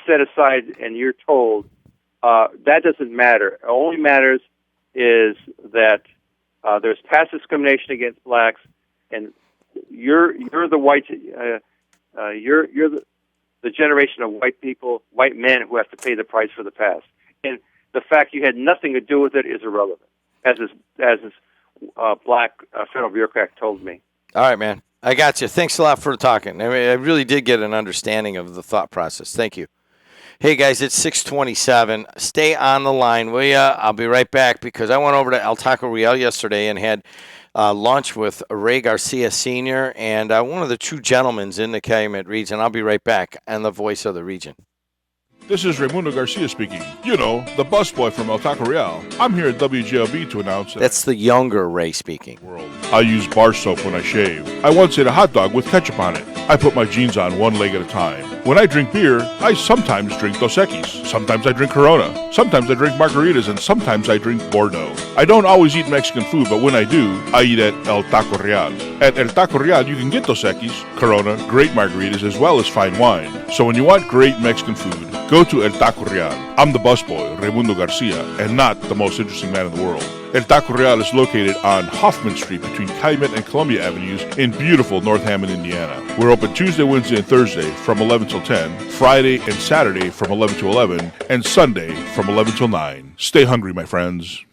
set aside and you're told that doesn't matter. It only matters is that there's past discrimination against blacks, and you're the white. You're the generation of white men who have to pay the price for the past. And the fact you had nothing to do with it is irrelevant, as this black federal bureaucrat told me. All right, man. I got you. Thanks a lot for talking. I really did get an understanding of the thought process. Thank you. Hey, guys, it's 6:27. Stay on the line, will ya? I'll be right back, because I went over to El Taco Real yesterday and had lunch with Ray Garcia Sr. and one of the true gentlemen in the Calumet region. I'll be right back on the voice of the region. This is Raimundo Garcia speaking. The busboy from El Taco Real. I'm here at WJLB to announce that... That's the younger Ray speaking. I use bar soap when I shave. I once ate a hot dog with ketchup on it. I put my jeans on one leg at a time. When I drink beer, I sometimes drink Dos Equis. Sometimes I drink Corona. Sometimes I drink margaritas, and sometimes I drink Bordeaux. I don't always eat Mexican food, but when I do, I eat at El Taco Real. At El Taco Real, you can get Dos Equis, Corona, great margaritas, as well as fine wine. So when you want great Mexican food, go to El Taco Real. I'm the busboy, Raimundo Garcia, and not the most interesting man in the world. El Taco Real is located on Hoffman Street between Calumet and Columbia Avenues in beautiful North Hammond, Indiana. We're open Tuesday, Wednesday, and Thursday from 11 till 10, Friday and Saturday from 11 to 11, and Sunday from 11 till 9. Stay hungry, my friends.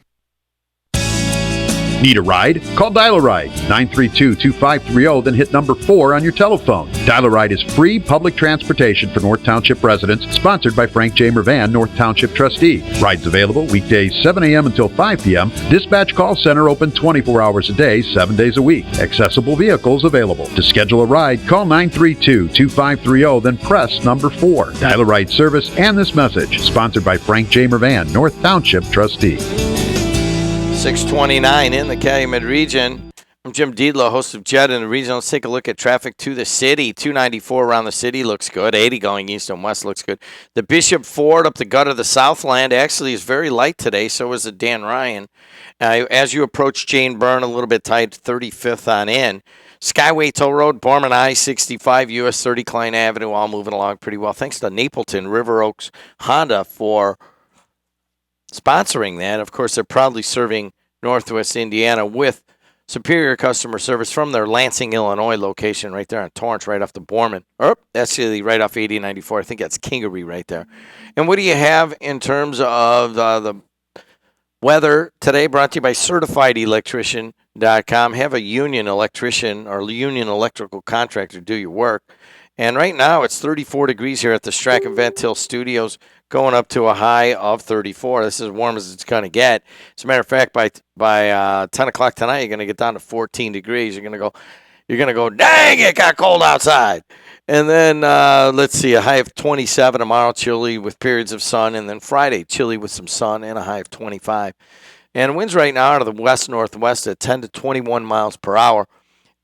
Need a ride? Call Dial-A-Ride, 932-2530, then hit number 4 on your telephone. Dial-A-Ride is free public transportation for North Township residents, sponsored by Frank J. Mervan, North Township trustee. Rides available weekdays 7 a.m. until 5 p.m. Dispatch call center open 24 hours a day, 7 days a week. Accessible vehicles available. To schedule a ride, call 932-2530, then press number 4. Dial-A-Ride service and this message, sponsored by Frank J. Mervan, North Township trustee. 6:29 in the Calumet region. I'm Jim Diedlow, host of Jet in the region. Let's take a look at traffic to the city. 294 around the city looks good. 80 going east and west looks good. The Bishop Ford up the gut of the Southland actually is very light today. So is the Dan Ryan. As you approach Jane Byrne, a little bit tight, 35th on in. Skyway Toll Road, Borman I-65, US 30 Klein Avenue, all moving along pretty well. Thanks to Napleton River Oaks Honda for sponsoring that. Of course, they're proudly serving Northwest Indiana with superior customer service from their Lansing, Illinois location right there on Torrance, right off the Borman. That's really right off 8094. I think that's Kingery right there. And what do you have in terms of the weather today? Brought to you by CertifiedElectrician.com. Have a union electrician or union electrical contractor do your work. And right now it's 34 degrees here at the Strack and Vent Hill Studios, going up to a high of 34. This is as warm as it's going to get. As a matter of fact, by 10 o'clock tonight, you're going to get down to 14 degrees. You're going to go, dang, it got cold outside. And then let's see, a high of 27 tomorrow, chilly with periods of sun. And then Friday, chilly with some sun and a high of 25. And winds right now out of the west-northwest at 10 to 21 miles per hour.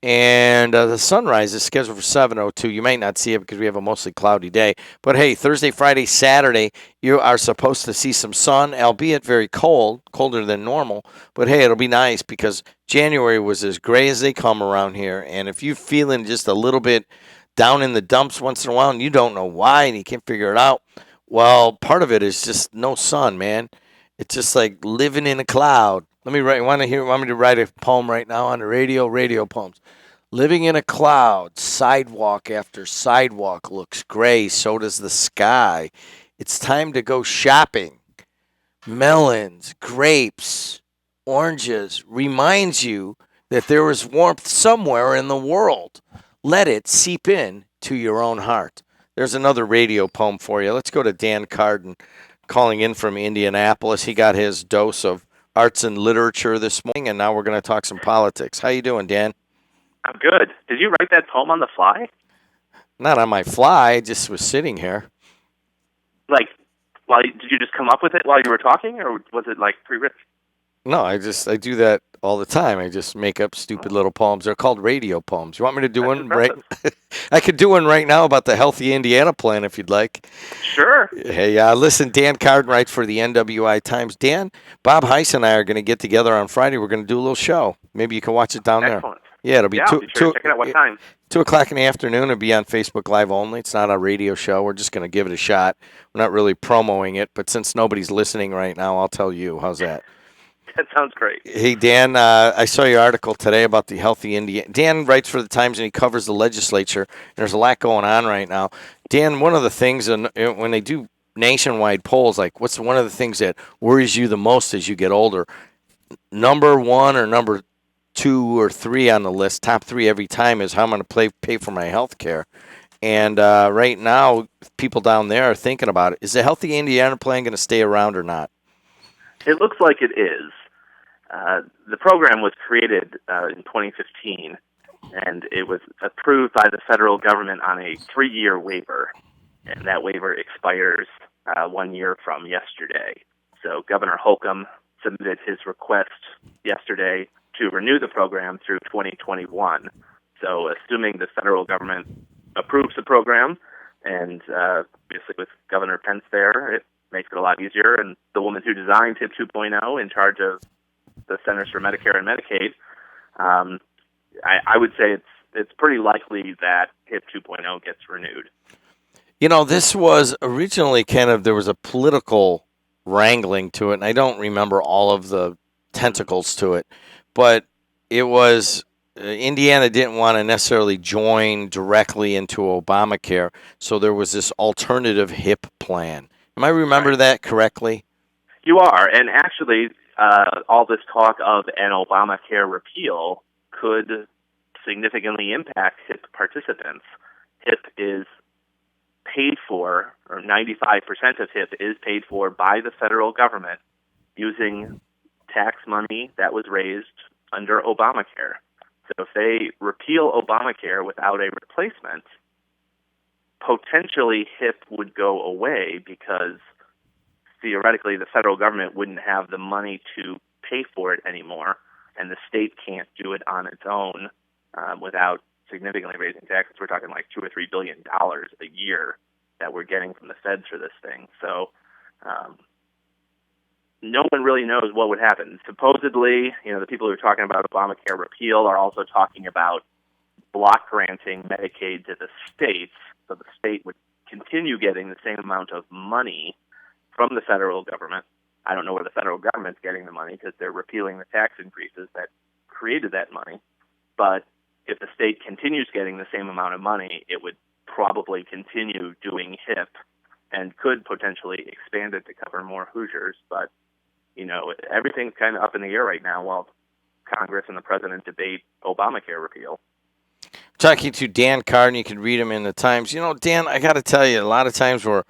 And the sunrise is scheduled for 7:02. You might not see it because we have a mostly cloudy day. But, hey, Thursday, Friday, Saturday, you are supposed to see some sun, albeit very cold, colder than normal. But, hey, it'll be nice because January was as gray as they come around here. And if you're feeling just a little bit down in the dumps once in a while and you don't know why and you can't figure it out, well, part of it is just no sun, man. It's just like living in a cloud. Want me to write a poem right now on the radio poems. Living in a cloud, sidewalk after sidewalk looks gray, so does the sky. It's time to go shopping. Melons, grapes, oranges reminds you that there is warmth somewhere in the world. Let it seep in to your own heart. There's another radio poem for you. Let's go to Dan Carden calling in from Indianapolis. He got his dose of arts and literature this morning, and now we're going to talk some politics. How you doing, Dan? I'm good. Did you write that poem on the fly? Not on my fly. I just was sitting here. Like, did you just come up with it while you were talking, or was it like pre-written? No, I do that all the time. I just make up stupid little poems. They're called radio poems. You want me to do one right? I could do one right now about the Healthy Indiana Plan if you'd like. Sure. Hey, listen, Dan Carden writes for the NWI Times. Dan, Bob Heiss and I are going to get together on Friday. We're going to do a little show. Maybe you can watch it down there. Excellent. Yeah, it'll be I'll be sure to check it out. What time? 2 o'clock in the afternoon. It'll be on Facebook Live only. It's not a radio show. We're just going to give it a shot. We're not really promoting it, but since nobody's listening right now, I'll tell you. How's that? That sounds great. Hey, Dan, I saw your article today about the Healthy Indiana. Dan writes for the Times, and he covers the legislature. And there's a lot going on right now. Dan, one of the things, when they do nationwide polls, like what's one of the things that worries you the most as you get older? Number one or number 2 or 3 on the list, top 3 every time, is how I'm going to pay for my health care. And right now, people down there are thinking about it. Is the Healthy Indiana Plan going to stay around or not? It looks like it is. The program was created in 2015, and it was approved by the federal government on a 3-year waiver, and that waiver expires 1 year from yesterday. So Governor Holcomb submitted his request yesterday to renew the program through 2021. So assuming the federal government approves the program, and obviously with Governor Pence there, it makes it a lot easier. And the woman who designed HIP 2.0 in charge of the Centers for Medicare and Medicaid, I would say it's pretty likely that HIP 2.0 gets renewed. You know, this was originally there was a political wrangling to it, and I don't remember all of the tentacles to it, but it was Indiana didn't want to necessarily join directly into Obamacare, so there was this alternative HIP plan. Am I remember that correctly? You are, and actually, all this talk of an Obamacare repeal could significantly impact HIP participants. HIP is paid for, or 95% of HIP is paid for by the federal government using tax money that was raised under Obamacare. So if they repeal Obamacare without a replacement, potentially HIP would go away because theoretically the federal government wouldn't have the money to pay for it anymore, and the state can't do it on its own without significantly raising taxes. We're talking like $2 or $3 billion a year that we're getting from the feds for this thing. So no one really knows what would happen. Supposedly, the people who are talking about Obamacare repeal are also talking about block granting Medicaid to the states, so the state would continue getting the same amount of money from the federal government. I don't know where the federal government's getting the money because they're repealing the tax increases that created that money. But if the state continues getting the same amount of money, it would probably continue doing HIP and could potentially expand it to cover more Hoosiers. But, everything's kind of up in the air right now while Congress and the president debate Obamacare repeal. Talking to Dan Carden, you can read him in the Times. Dan, I got to tell you, a lot of times we're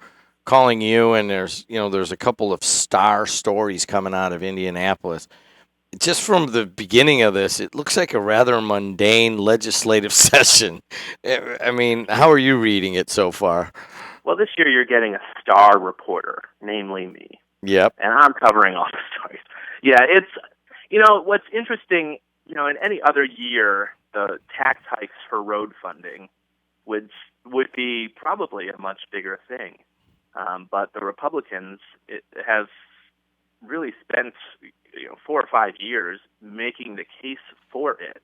calling you, and there's a couple of star stories coming out of Indianapolis. Just from the beginning of this, it looks like a rather mundane legislative session. I mean, how are you reading it so far? Well, this year you're getting a star reporter, namely me. Yep. And I'm covering all the stories. Yeah, it's, what's interesting, in any other year, the tax hikes for road funding would be probably a much bigger thing. But the Republicans have really spent 4 or 5 years making the case for it.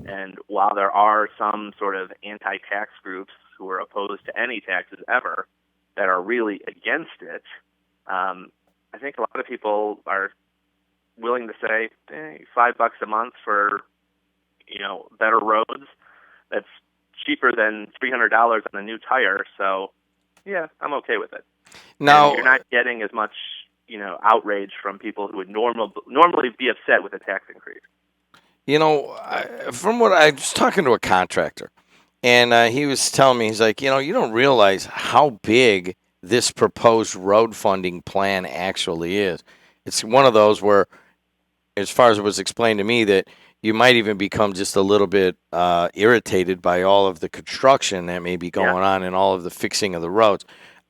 And while there are some sort of anti-tax groups who are opposed to any taxes ever that are really against it, I think a lot of people are willing to say $5 a month for better roads. That's cheaper than $300 on a new tire. So yeah, I'm okay with it. Now, and you're not getting as much outrage from people who would normally be upset with a tax increase. From what I was talking to a contractor, and he was telling me, he's like, you don't realize how big this proposed road funding plan actually is. It's one of those where, as far as it was explained to me, that you might even become just a little bit irritated by all of the construction that may be going on and all of the fixing of the roads.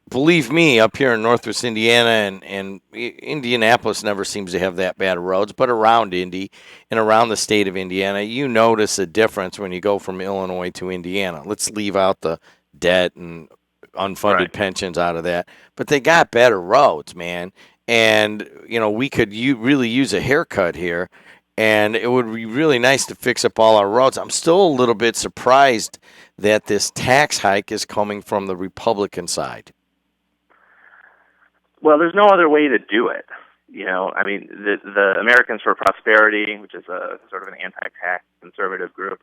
Believe me, up here in Northwest Indiana, and Indianapolis never seems to have that bad of roads, but around Indy and around the state of Indiana, you notice a difference when you go from Illinois to Indiana. Let's leave out the debt and unfunded pensions out of that. But they got better roads, man. And, we could really use a haircut here, and it would be really nice to fix up all our roads. I'm still a little bit surprised that this tax hike is coming from the Republican side. Well, there's no other way to do it. The Americans for Prosperity, which is a sort of an anti-tax conservative group,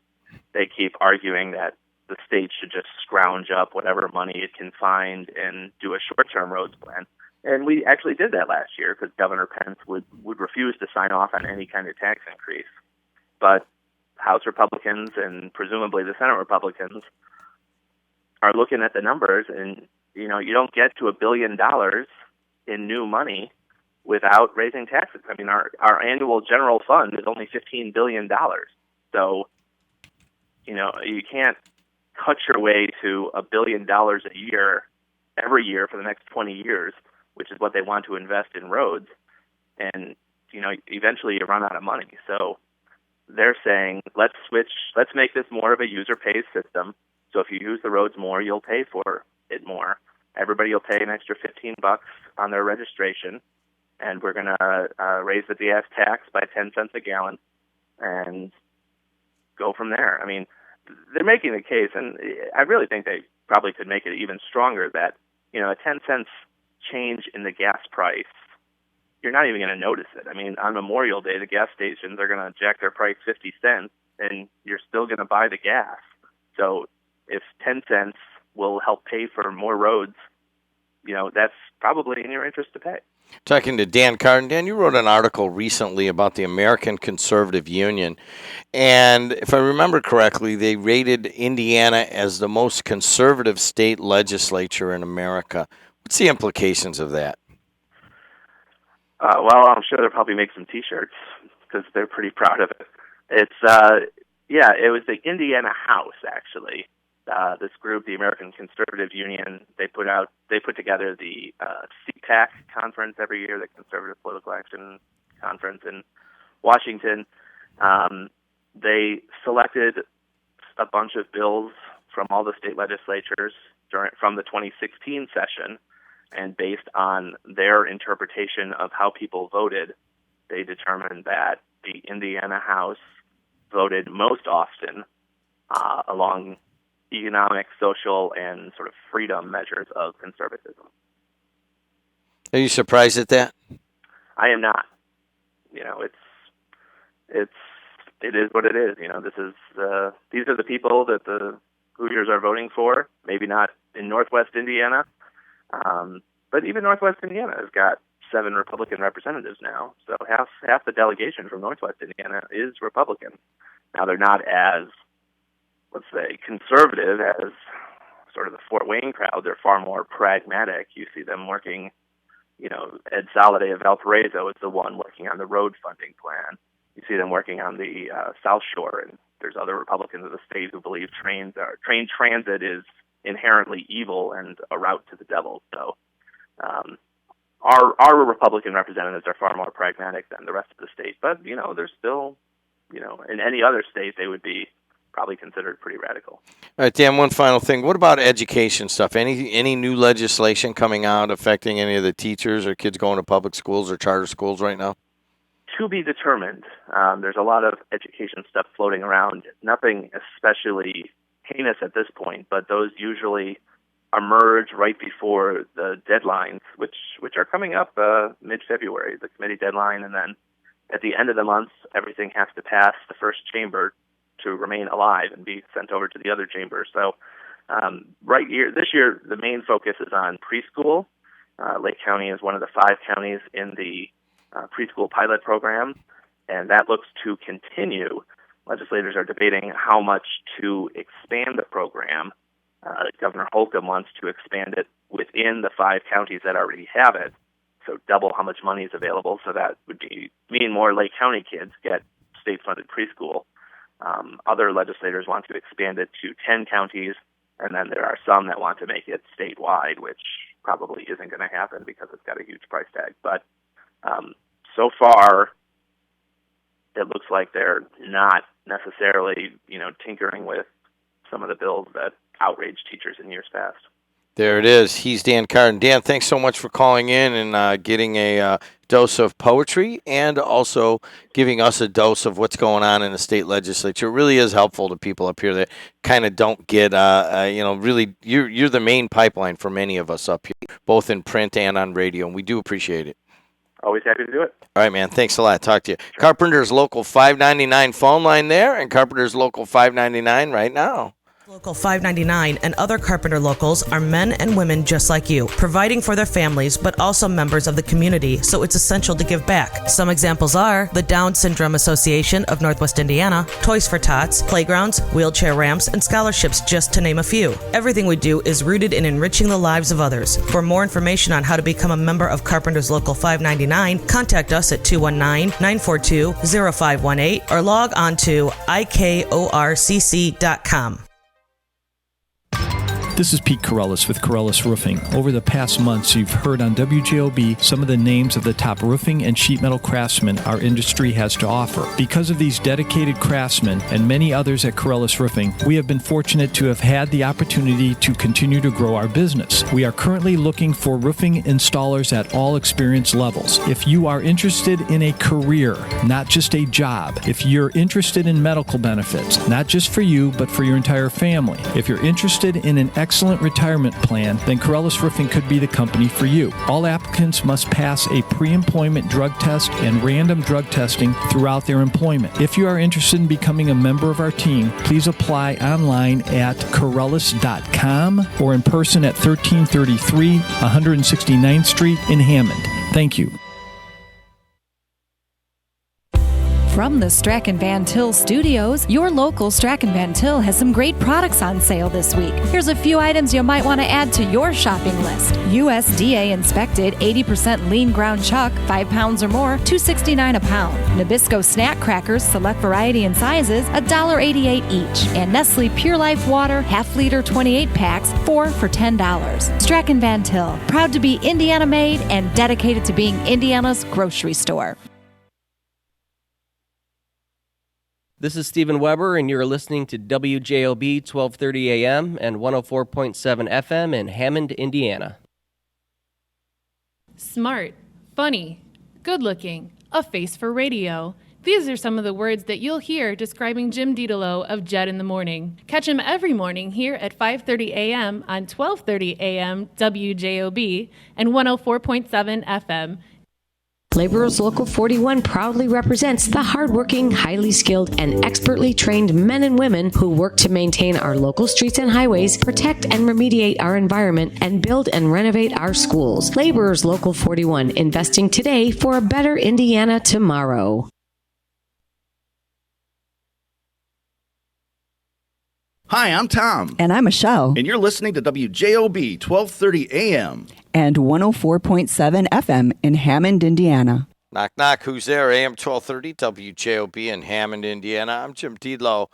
they keep arguing that the state should just scrounge up whatever money it can find and do a short-term roads plan. And we actually did that last year because Governor Pence would refuse to sign off on any kind of tax increase. But House Republicans and presumably the Senate Republicans are looking at the numbers, and you don't get to $1 billion in new money without raising taxes. I mean, our annual general fund is only $15 billion. So, you can't cut your way to $1 billion a year every year for the next 20 years, which is what they want to invest in roads. And, eventually you run out of money. So they're saying, let's make this more of a user-pays system. So if you use the roads more, you'll pay for it more. Everybody will pay an extra $15 on their registration, and we're going to raise the gas tax by 10 cents a gallon and go from there. I mean, they're making the case, and I really think they probably could make it even stronger that, a 10 cents change in the gas price, you're not even going to notice it. I mean, on Memorial Day, the gas stations are going to jack their price 50 cents, and you're still going to buy the gas. So if 10 cents will help pay for more roads, that's probably in your interest to pay. Talking to Dan Carden. Dan, you wrote an article recently about the American Conservative Union, and if I remember correctly, they rated Indiana as the most conservative state legislature in America. What's the implications of that? Well, I'm sure they'll probably make some T-shirts because they're pretty proud of it. It's, it was the Indiana House, actually. This group, the American Conservative Union, they put together the CPAC conference every year, the Conservative Political Action Conference in Washington. They selected a bunch of bills from all the state legislatures from the 2016 session, and based on their interpretation of how people voted, they determined that the Indiana House voted most often along economic, social, and sort of freedom measures of conservatism. Are you surprised at that? I am not. You know, it is what it is. You know, these are the people that the Hoosiers are voting for. Maybe not in Northwest Indiana, but even Northwest Indiana has got 7 Republican representatives now. So half the delegation from Northwest Indiana is Republican. Now they're not as, let's say, conservative as sort of the Fort Wayne crowd. They're far more pragmatic. You see them working. You know, Ed Soliday of Valparaiso is the one working on the road funding plan. You see them working on the South Shore, and there's other Republicans of the state who believe train transit is inherently evil and a route to the devil. So our Republican representatives are far more pragmatic than the rest of the state. But, you know, they're still, you know, in any other state they would be probably considered pretty radical. All right, Dan, one final thing. What about education stuff? Any new legislation coming out affecting any of the teachers or kids going to public schools or charter schools right now? To be determined. There's a lot of education stuff floating around. Nothing especially heinous at this point, but those usually emerge right before the deadlines, which are coming up mid-February, the committee deadline, and then at the end of the month, everything has to pass the first chamber to remain alive and be sent over to the other chamber. So this year, the main focus is on preschool. Lake County is one of the 5 counties in the preschool pilot program, and that looks to continue. Legislators are debating how much to expand the program. Governor Holcomb wants to expand it within the 5 counties that already have it, so double how much money is available. So that would mean more Lake County kids get state-funded preschool. Other legislators want to expand it to 10 counties, and then there are some that want to make it statewide, which probably isn't going to happen because it's got a huge price tag. But so far, it looks like they're not necessarily, you know, tinkering with some of the bills that outraged teachers in years past. There it is. He's Dan Carden. Dan, thanks so much for calling in and getting a dose of poetry and also giving us a dose of what's going on in the state legislature. It really is helpful to people up here that kind of don't get, really, you're the main pipeline for many of us up here, both in print and on radio, and we do appreciate it. Always happy to do it. All right, man. Thanks a lot. Talk to you. Carpenter's Local 599 phone line there, and Carpenter's Local 599 right now. Local 599 and other Carpenter Locals are men and women just like you, providing for their families, but also members of the community, so it's essential to give back. Some examples are the Down Syndrome Association of Northwest Indiana, Toys for Tots, playgrounds, wheelchair ramps, and scholarships, just to name a few. Everything we do is rooted in enriching the lives of others. For more information on how to become a member of Carpenter's Local 599, contact us at 219-942-0518 or log on to ikorcc.com. This is Pete Corellis with Corellis Roofing. Over the past months, you've heard on WJOB some of the names of the top roofing and sheet metal craftsmen our industry has to offer. Because of these dedicated craftsmen and many others at Corellis Roofing, we have been fortunate to have had the opportunity to continue to grow our business. We are currently looking for roofing installers at all experience levels. If you are interested in a career, not just a job, if you're interested in medical benefits, not just for you, but for your entire family, if you're interested in an excellent retirement plan, then Corellis Roofing could be the company for you. All applicants must pass a pre-employment drug test and random drug testing throughout their employment. If you are interested in becoming a member of our team, please apply online at Corellis.com or in person at 1333 169th Street in Hammond. Thank you. From the Strachan Van Til Studios, your local Strachan Van Til has some great products on sale this week. Here's a few items you might want to add to your shopping list. USDA inspected 80% lean ground chuck, 5 pounds or more, $2.69 a pound. Nabisco snack crackers, select variety and sizes, $1.88 each. And Nestle Pure Life water, half-liter 28 packs, 4 for $10. Strachan Van Til, proud to be Indiana made and dedicated to being Indiana's grocery store. This is Stephen Weber, and you're listening to WJOB 1230 AM and 104.7 FM in Hammond, Indiana. Smart, funny, good-looking, a face for radio. These are some of the words that you'll hear describing Jim Didolo of Jet in the Morning. Catch him every morning here at 5:30 a.m. on 12:30 a.m. WJOB and 104.7 FM. Laborers Local 41 proudly represents the hardworking, highly skilled, and expertly trained men and women who work to maintain our local streets and highways, protect and remediate our environment, and build and renovate our schools. Laborers Local 41, investing today for a better Indiana tomorrow. Hi, I'm Tom. And I'm Michelle. And you're listening to WJOB 1230 AM. And 104.7 FM in Hammond, Indiana. Knock, knock. Who's there? AM 1230, WJOB in Hammond, Indiana. I'm Jim Didlow,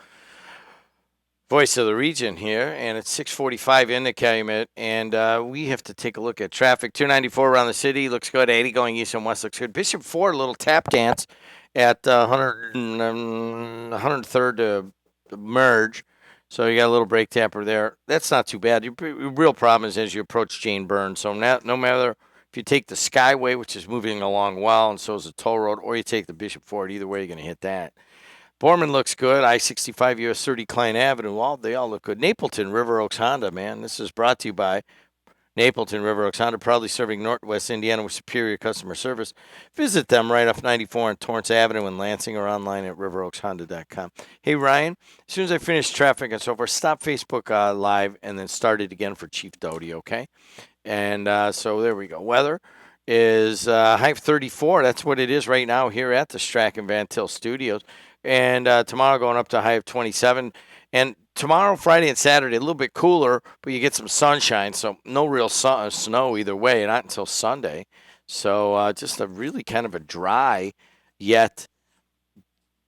voice of the region here, and it's 6:45 in the Calumet, and we have to take a look at traffic. 294 around the city looks good. 80 going east and west looks good. Bishop Ford, a little tap dance at 103rd to merge. So you got a little brake tapper there. That's not too bad. Your real problem is as you approach Jane Byrne. So no matter if you take the Skyway, which is moving along well, and so is the toll road, or you take the Bishop Ford, either way you're going to hit that. Borman looks good. I-65 US 30 Klein Avenue. They all look good. Napleton, River Oaks Honda, man. This is brought to you by Napleton, River Oaks Honda, proudly serving Northwest Indiana with superior customer service. Visit them right off 94 on Torrance Avenue in Lansing or online at riveroakshonda.com. Hey, Ryan, as soon as I finish traffic and so forth, stop Facebook Live and then start it again for Chief Doty, okay? And so there we go. Weather is high of 34. That's what it is right now here at the Strachan Van Til Studios. And tomorrow going up to a high of 27. And tomorrow, Friday, and Saturday, a little bit cooler, but you get some sunshine, so no real snow either way, not until Sunday. So just a really kind of a dry yet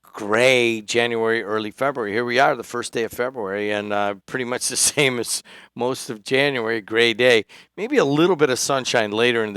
gray January, early February. Here we are, the first day of February, and pretty much the same as most of January, gray day. Maybe a little bit of sunshine later in the